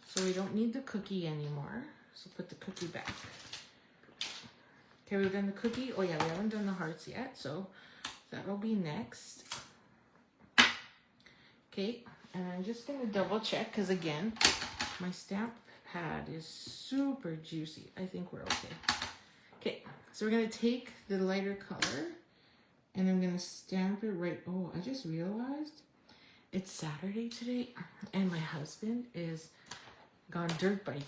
So we don't need the cookie anymore. So put the cookie back. Okay, we've done the cookie. Oh yeah, we haven't done the hearts yet, so that'll be next. Okay, and I'm just going to double check because again, my stamp pad is super juicy. I think we're okay. Okay, so we're going to take the lighter color and I'm going to stamp it right. Oh, I just realized it's Saturday today and my husband is gone dirt biking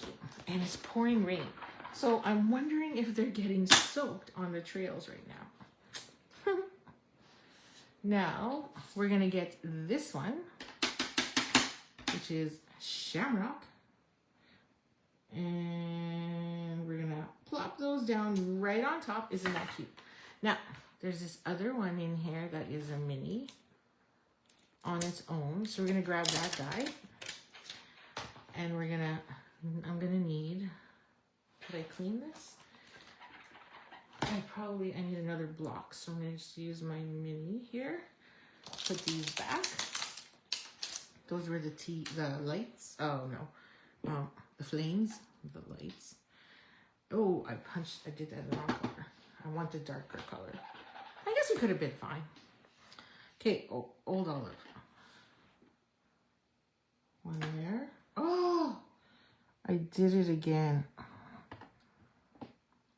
and it's pouring rain. So I'm wondering if they're getting soaked on the trails right now. Now we're going to get this one, which is shamrock. And we're going to plop those down right on top. Isn't that cute? Now, there's this other one in here that is a mini on its own. So we're going to grab that guy. And we're going to, I'm going to need, could I clean this? I need another block. So I'm going to just use my mini here. Put these back. Those were the lights. Oh, no. The flames, the lights. Oh, I did that in the wrong color. I want the darker color. I guess it could have been fine. Okay, Old Olive. One there. Oh, I did it again.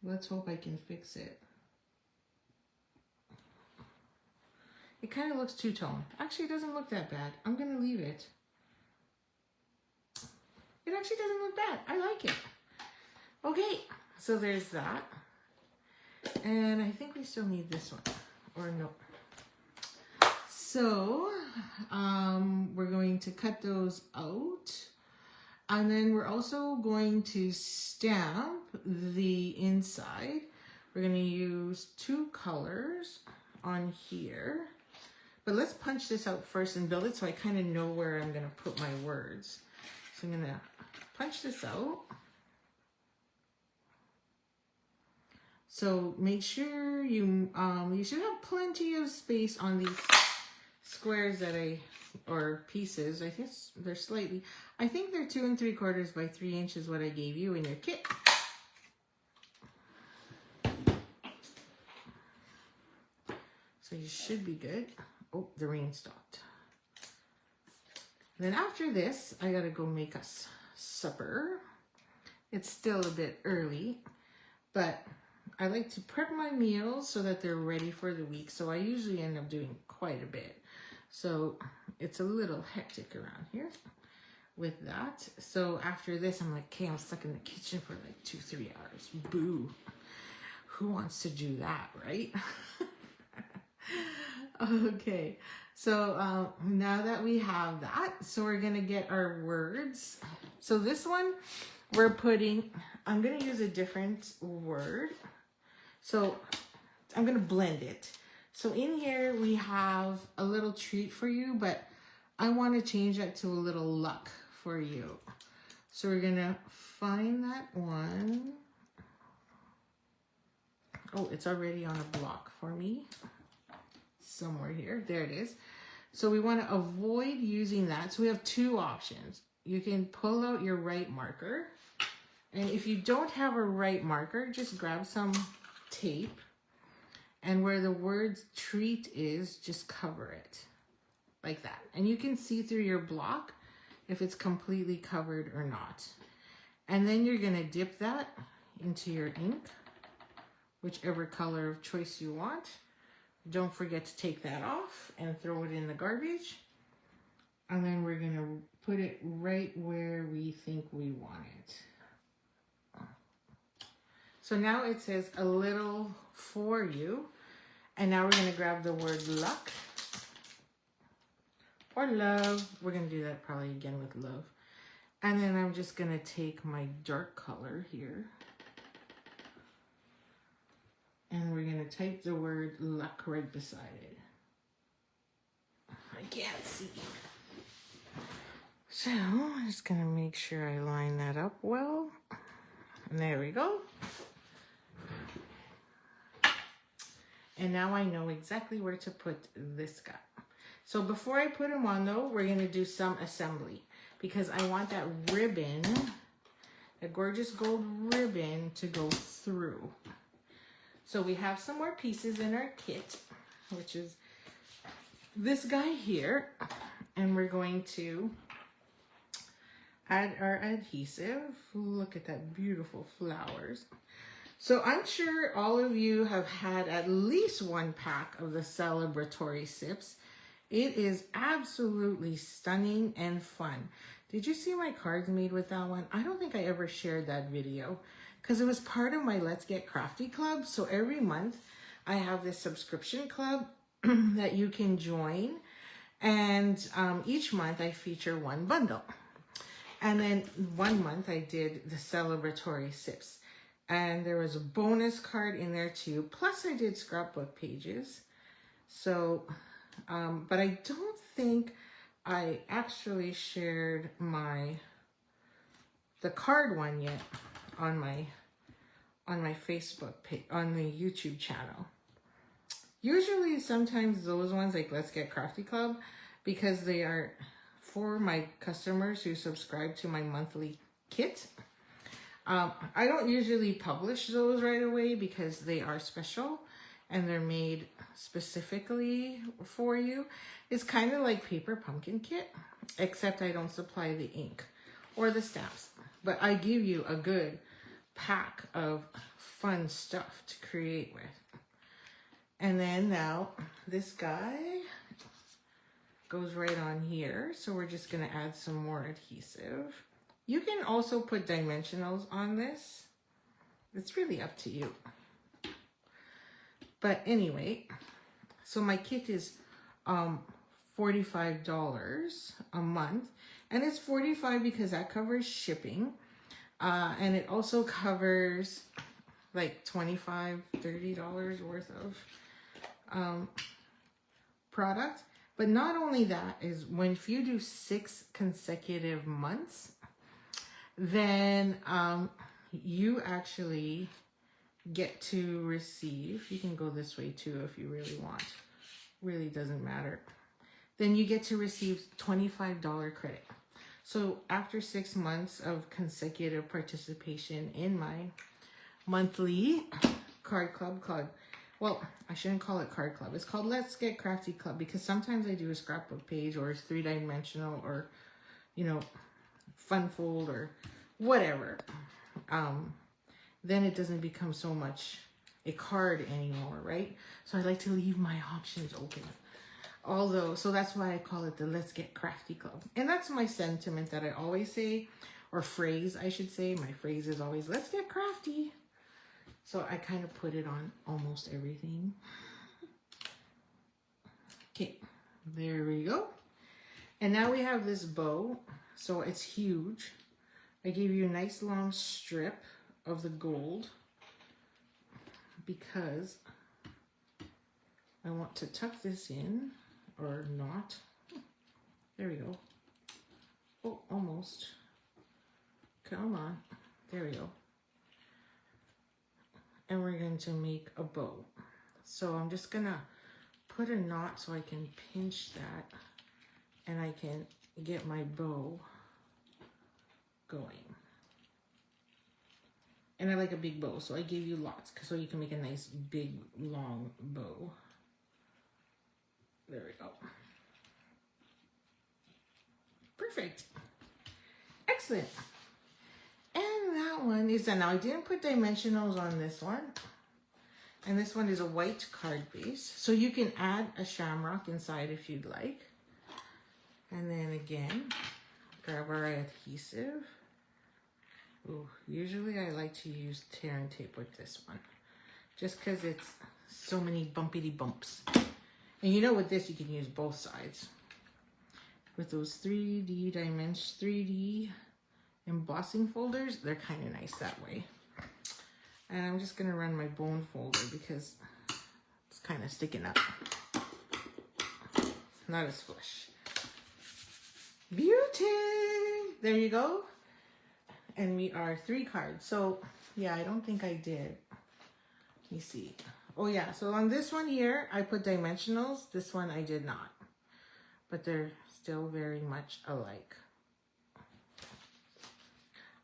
Let's hope I can fix it. It kind of looks two-tone. Actually, it doesn't look that bad. I'm going to leave it. It actually doesn't look bad. I like it. Okay, so there's that. And I think we still need this one. Or no. So, we're going to cut those out. And then we're also going to stamp the inside. We're going to use 2 colors on here. But let's punch this out first and build it so I kind of know where I'm going to put my words. So I'm going to punch this out. So make sure you should have plenty of space on these squares that or pieces, I think they're slightly, I think they're 2 3/4 by 3 inches what I gave you in your kit. So you should be good. Oh, the rain stopped. Then after this, I gotta go make us supper. It's still a bit early, but I like to prep my meals so that they're ready for the week. So I usually end up doing quite a bit. So it's a little hectic around here with that. So after this, I'm like, okay, I'm stuck in the kitchen for like 2-3 hours. Boo. Who wants to do that, right? Okay. So now that we have that, so we're going to get our words. So this one, I'm going to use a different word. So I'm going to blend it. So in here we have a little treat for you, but I want to change that to a little luck for you. So we're going to find that one. Oh, it's already on a block for me. Somewhere here. There it is. So we want to avoid using that. So we have 2 options. You can pull out your right marker. And if you don't have a right marker, just grab some tape. And where the word treat is, just cover it. Like that. And you can see through your block if it's completely covered or not. And then you're going to dip that into your ink, whichever color of choice you want. Don't forget to take that off and throw it in the garbage. And then we're going to put it right where we think we want it. So now it says a little for you. And now we're going to grab the word luck or love. We're going to do that probably again with love. And then I'm just going to take my dark color here. And we're going to type the word luck right beside it. I can't see. So I'm just going to make sure I line that up well. And there we go. And now I know exactly where to put this guy. So before I put him on though, we're going to do some assembly. Because I want that ribbon, that gorgeous gold ribbon, to go through. So we have some more pieces in our kit, which is this guy here. And we're going to add our adhesive. Look at that beautiful flowers. So I'm sure all of you have had at least 1 pack of the celebratory sips. It is absolutely stunning and fun. Did you see my cards made with that one? I don't think I ever shared that video, because it was part of my Let's Get Crafty club. So every month I have this subscription club that you can join. And each month I feature 1 bundle. And then 1 month I did the celebratory sips. And there was a bonus card in there too. Plus I did scrapbook pages. So, but I don't think I actually shared the card one yet on my Facebook page, on the YouTube channel. Usually sometimes those ones, like Let's Get Crafty Club, because they are for my customers who subscribe to my monthly kit. I don't usually publish those right away because they are special and they're made specifically for you. It's kind of like Paper Pumpkin Kit, except I don't supply the ink or the stamps, but I give you a good pack of fun stuff to create with. And then now this guy goes right on here. So we're just going to add some more adhesive. You can also put dimensionals on this. It's really up to you. But anyway, so my kit is $45 a month. And it's $45 because that covers shipping. And it also covers like $25, $30 worth of product. But not only that, is if you do 6 consecutive months, then you actually get to receive, you can go this way too if you really want, really doesn't matter. then you get to receive $25 credit. So after 6 months of consecutive participation in my monthly card club called, well, I shouldn't call it card club. It's called Let's Get Crafty Club, because sometimes I do a scrapbook page, or it's 3-dimensional, or, you know, fun fold, or whatever. Then it doesn't become so much a card anymore, right? So I like to leave my options open. Although, so that's why I call it the Let's Get Crafty Club. And that's my sentiment that I always say, or phrase, I should say. My phrase is always, let's get crafty. So I kind of put it on almost everything. Okay, there we go. And now we have this bow. So it's huge. I gave you a nice long strip of the gold because I want to tuck this in, or not. There we go. Oh, almost. Come on. There we go. And we're going to make a bow. So I'm just gonna put a knot so I can pinch that and I can get my bow going. And I like a big bow, so I gave you lots so you can make a nice big long bow. There we go. Perfect. Excellent. And that one is done. Now I didn't put dimensionals on this one. And this one is a white card base. So you can add a shamrock inside if you'd like. And then again, grab our adhesive. Ooh, usually I like to use tear and tape with this one, just because it's so many bumpity bumps. And you know, with this, you can use both sides. With those 3D embossing folders, they're kind of nice that way. And I'm just gonna run my bone folder because it's kind of sticking up. It's not as flush. Beauty! There you go. And we are 3 cards. So yeah, I don't think I did. Let me see. Oh yeah, so on this one here, I put dimensionals. This one I did not. But they're still very much alike.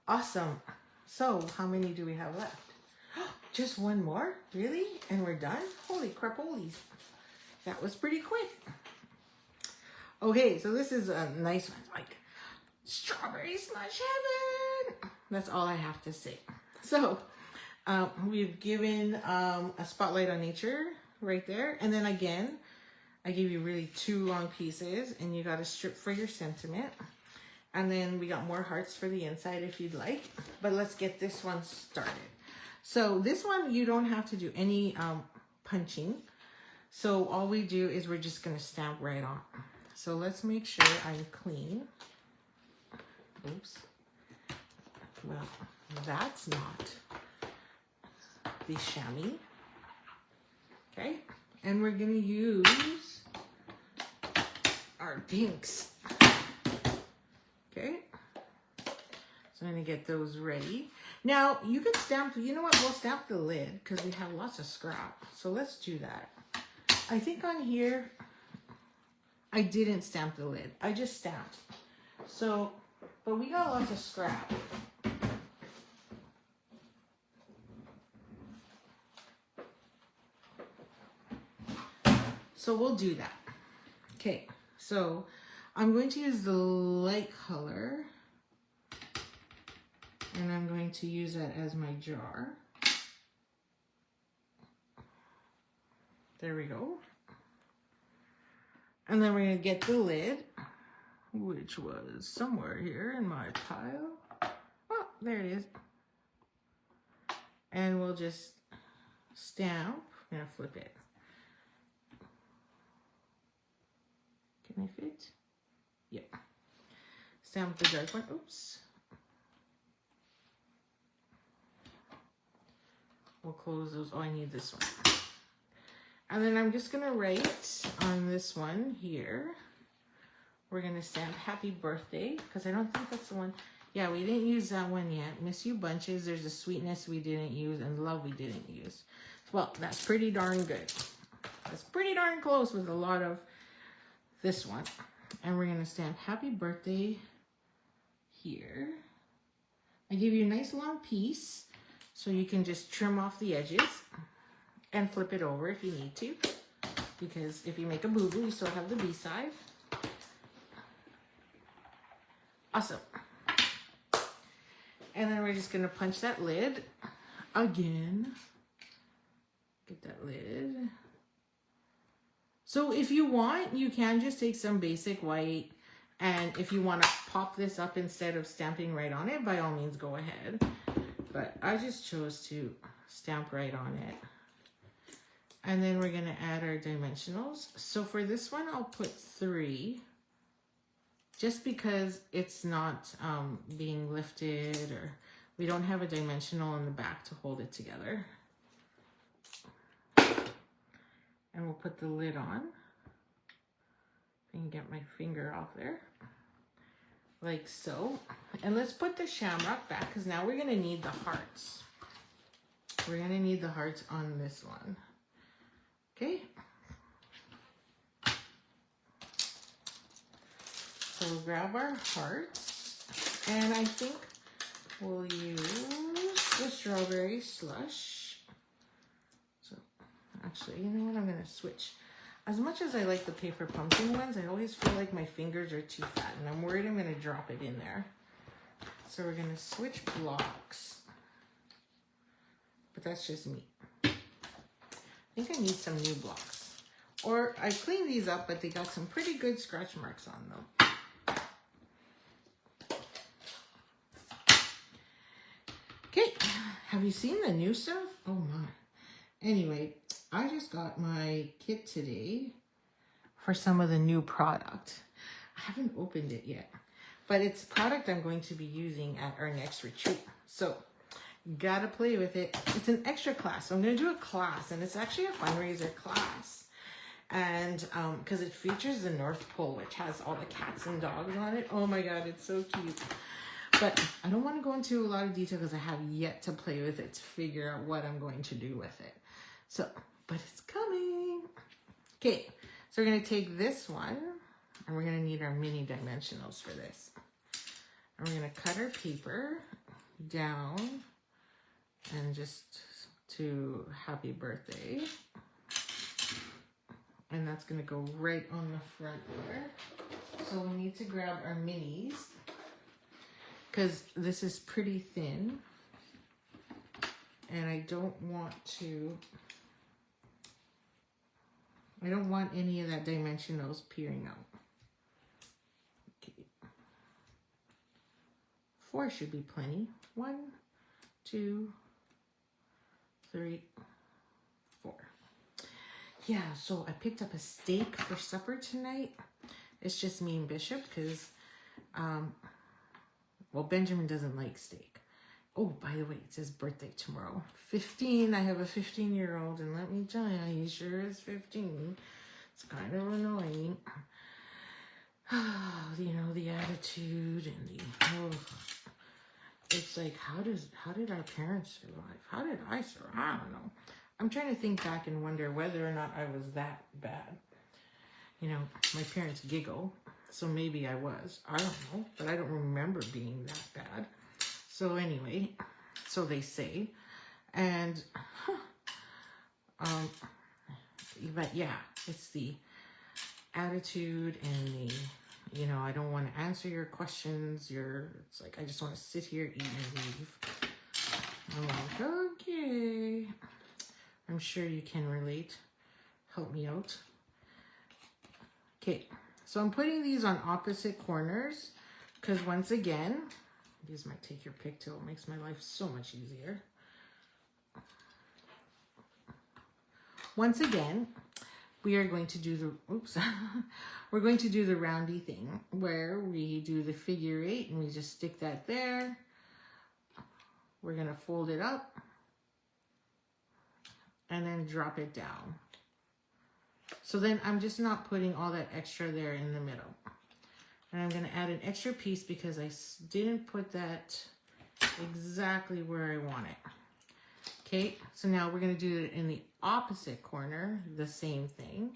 Awesome. So how many do we have left? Just one more? Really? And we're done? Holy crap-olies. That was pretty quick. Okay, so this is a nice one. Like strawberry slush heaven. That's all I have to say. So we've given a spotlight on nature right there. And then again, I gave you really 2 long pieces, and you got a strip for your sentiment. And then we got more hearts for the inside if you'd like. But let's get this one started. So this one, you don't have to do any punching. So all we do is we're just going to stamp right on. So let's make sure I'm clean. Oops. Well, that's not the chamois. Okay. And we're going to use our pinks. Okay. So I'm going to get those ready. Now, you can stamp, you know what, we'll stamp the lid because we have lots of scrap. So let's do that. I think on here, I didn't stamp the lid. I just stamped. So, but we got lots of scrap. So we'll do that. Okay, so I'm going to use the light color. And I'm going to use that as my jar. There we go. And then we're going to get the lid, which was somewhere here in my pile. Oh, there it is. And we'll just stamp. I'm going to flip it. Can I fit? Yep. Stamp the dark one. Oops. We'll close those. Oh, I need this one. And then I'm just going to write on this one here. We're going to stamp happy birthday, because I don't think that's the one. Yeah, we didn't use that one yet. Miss You Bunches, there's a sweetness we didn't use, and love we didn't use. Well, that's pretty darn good. That's pretty darn close with a lot of this one. And we're gonna stamp happy birthday here. I give you a nice long piece so you can just trim off the edges and flip it over if you need to. Because if you make a boo-boo, you still have the B side. Awesome. And then we're just gonna punch that lid again. Get that lid. So if you want, you can just take some basic white, and if you want to pop this up instead of stamping right on it, by all means go ahead. But I just chose to stamp right on it. And then we're gonna add our dimensionals. So for this one, I'll put 3, just because it's not being lifted, or we don't have a dimensional in the back to hold it together. And we'll put the lid on. I can get my finger off there. Like so. And let's put the shamrock back, because now we're gonna need the hearts. We're gonna need the hearts on this one. Okay. So we'll grab our hearts, and I think we'll use the strawberry slush. Actually, you know what? I'm going to switch. As much as I like the paper pumpkin ones, I always feel like my fingers are too fat, and I'm worried I'm going to drop it in there. So we're going to switch blocks. But that's just me. I think I need some new blocks. Or I cleaned these up, but they got some pretty good scratch marks on them. Okay. Have you seen the new stuff? Oh my. Anyway, I just got my kit today for some of the new product. I haven't opened it yet, but it's product I'm going to be using at our next retreat. So, gotta play with it. It's an extra class. So I'm gonna do a class, and it's actually a fundraiser class. And because it features the North Pole, which has all the cats and dogs on it. Oh my God, it's so cute. But I don't want to go into a lot of detail because I have yet to play with it to figure out what I'm going to do with it. So, but it's coming. Okay, so we're going to take this one, and we're going to need our mini dimensionals for this. And we're going to cut our paper down and just to happy birthday. And that's going to go right on the front there. So we need to grab our minis, because this is pretty thin. And I don't want any of that dimensionals peering out. Okay. 4 should be plenty. 1, 2, 3, 4. Yeah, so I picked up a steak for supper tonight. It's just me and Bishop because, well, Benjamin doesn't like steak. Oh, by the way, it's his birthday tomorrow. 15. I have a 15-year-old, and let me tell you, he sure is 15. It's kind of annoying. You know, the attitude and the, it's like, how did our parents survive? How did I survive? I don't know. I'm trying to think back and wonder whether or not I was that bad. You know, my parents giggle, so maybe I was. I don't know, but I don't remember being that bad. So anyway, so they say. And, but yeah, it's the attitude and the, you know, I don't want to answer your questions. It's like, I just want to sit here, eat, and leave. I'm like, okay. I'm sure you can relate. Help me out. Okay, so I'm putting these on opposite corners because once again, these might take your pick till it makes my life so much easier. Once again, we are going to do the, oops, we're going to do the roundy thing where we do the figure 8 and we just stick that there. We're going to fold it up and then drop it down. So then I'm just not putting all that extra there in the middle. And I'm going to add an extra piece because I didn't put that exactly where I want it. Okay, so now we're going to do it in the opposite corner, the same thing.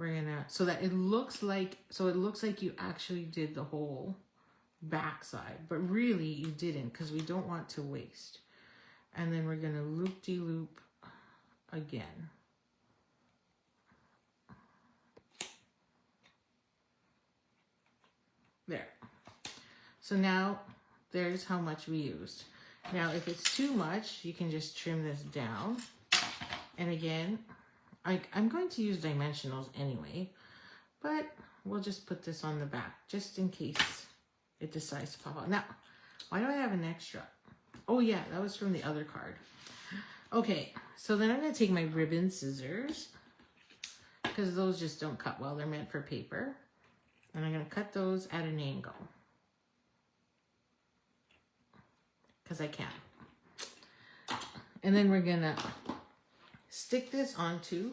we're gonna, so that it looks like, you actually did the whole back side, but really you didn't, because we don't want to waste. And then we're gonna loop-de-loop again. There. So now there's how much we used. Now if it's too much, you can just trim this down. And again, I'm going to use dimensionals anyway, but we'll just put this on the back just in case it decides to pop out. Now, why do I have an extra? Oh yeah, that was from the other card. Okay, so then I'm going to take my ribbon scissors, because those just don't cut well. They're meant for paper. And I'm going to cut those at an angle, because I can. And then we're going to stick this onto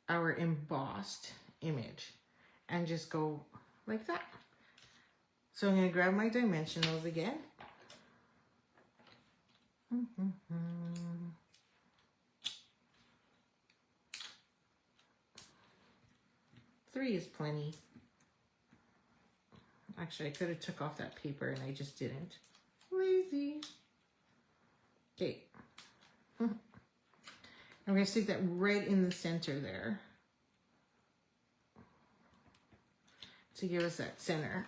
our embossed image and just go like that. So I'm going to grab my dimensionals again. 3 is plenty. Actually, I could have took off that paper and I just didn't. Lazy. Okay. I'm going to stick that right in the center there to give us that center.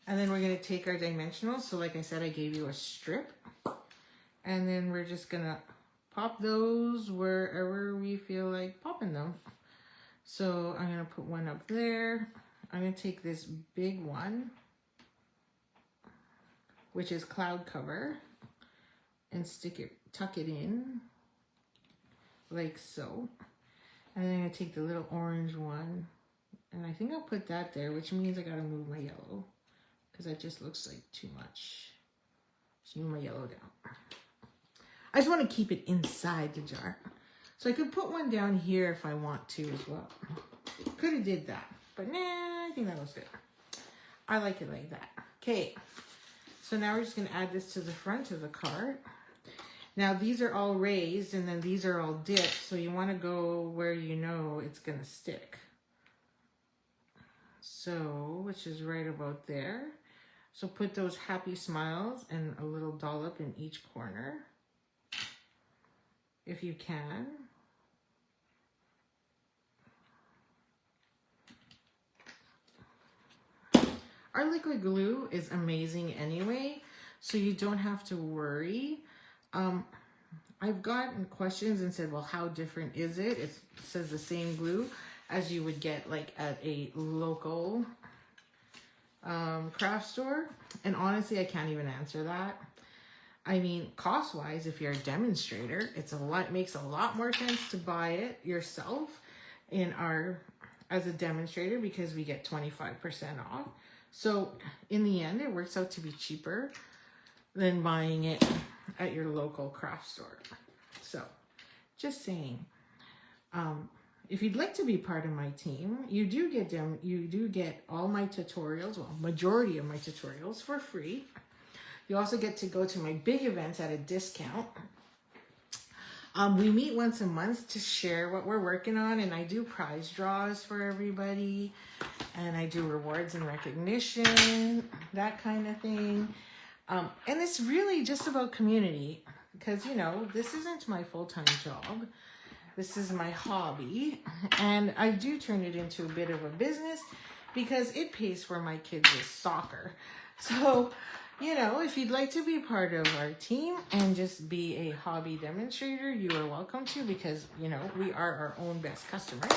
And then we're going to take our dimensionals. So like I said, I gave you a strip. And then we're just going to pop those wherever we feel like popping them. So I'm going to put one up there. I'm going to take this big one, which is cloud cover, and tuck it in like so. And then I'm going to take the little orange one, and I think I'll put that there, which means I got to move my yellow, because that just looks like too much. Just move my yellow down. I just want to keep it inside the jar. So I could put one down here if I want to as well. Could have did that, but nah, I think that was good. I like it like that. Okay, so now we're just going to add this to the front of the card. Now these are all raised and then these are all dipped, so you want to go where you know it's going to stick. So, which is right about there. So put those happy smiles and a little dollop in each corner, if you can. Our liquid glue is amazing anyway, so you don't have to worry. I've gotten questions and said, well, how different is it? It says the same glue as you would get like at a local craft store. And honestly, I can't even answer that. I mean, cost-wise, if you're a demonstrator, it makes a lot more sense to buy it yourself as a demonstrator, because we get 25% off. So in the end, it works out to be cheaper than buying it at your local craft store. So just saying, if you'd like to be part of my team, you do get all my tutorials, well, majority of my tutorials for free. You also get to go to my big events at a discount. We meet once a month to share what we're working on, and I do prize draws for everybody, and I do rewards and recognition, that kind of thing. And it's really just about community, because, you know, this isn't my full-time job. This is my hobby, and I do turn it into a bit of a business because it pays for my kids' soccer. So, you know, if you'd like to be part of our team and just be a hobby demonstrator, you are welcome to, because, you know, we are our own best customers.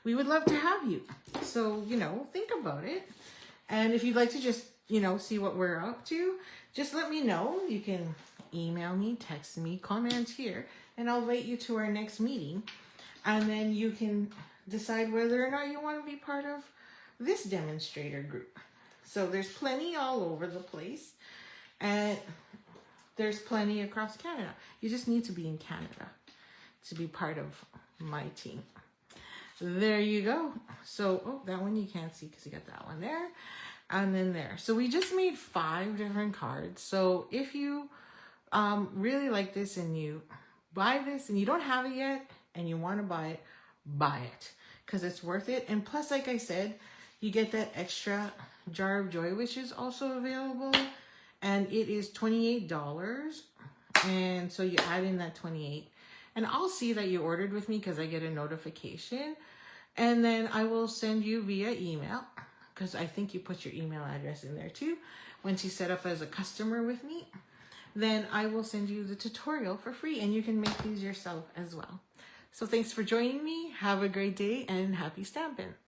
We would love to have you. So, you know, think about it. And if you'd like to just, you know, see what we're up to, just let me know. You can email me, text me, comment here, and I'll invite you to our next meeting. And then you can decide whether or not you want to be part of this demonstrator group. So there's plenty all over the place, and there's plenty across Canada. You just need to be in Canada to be part of my team. There you go. So, oh, that one you can't see because you got that one there, and then there. So we just made 5 different cards. So if you really like this and you buy this and you don't have it yet and you want to buy it because it's worth it. And plus, like I said, you get that extra jar of joy, which is also available, and it is $28. And so you add in that 28, and I'll see that you ordered with me because I get a notification, and then I will send you via email, because I think you put your email address in there too once you set up as a customer with me. Then I will send you the tutorial for free, and you can make these yourself as well. So thanks for joining me. Have a great day and happy stamping.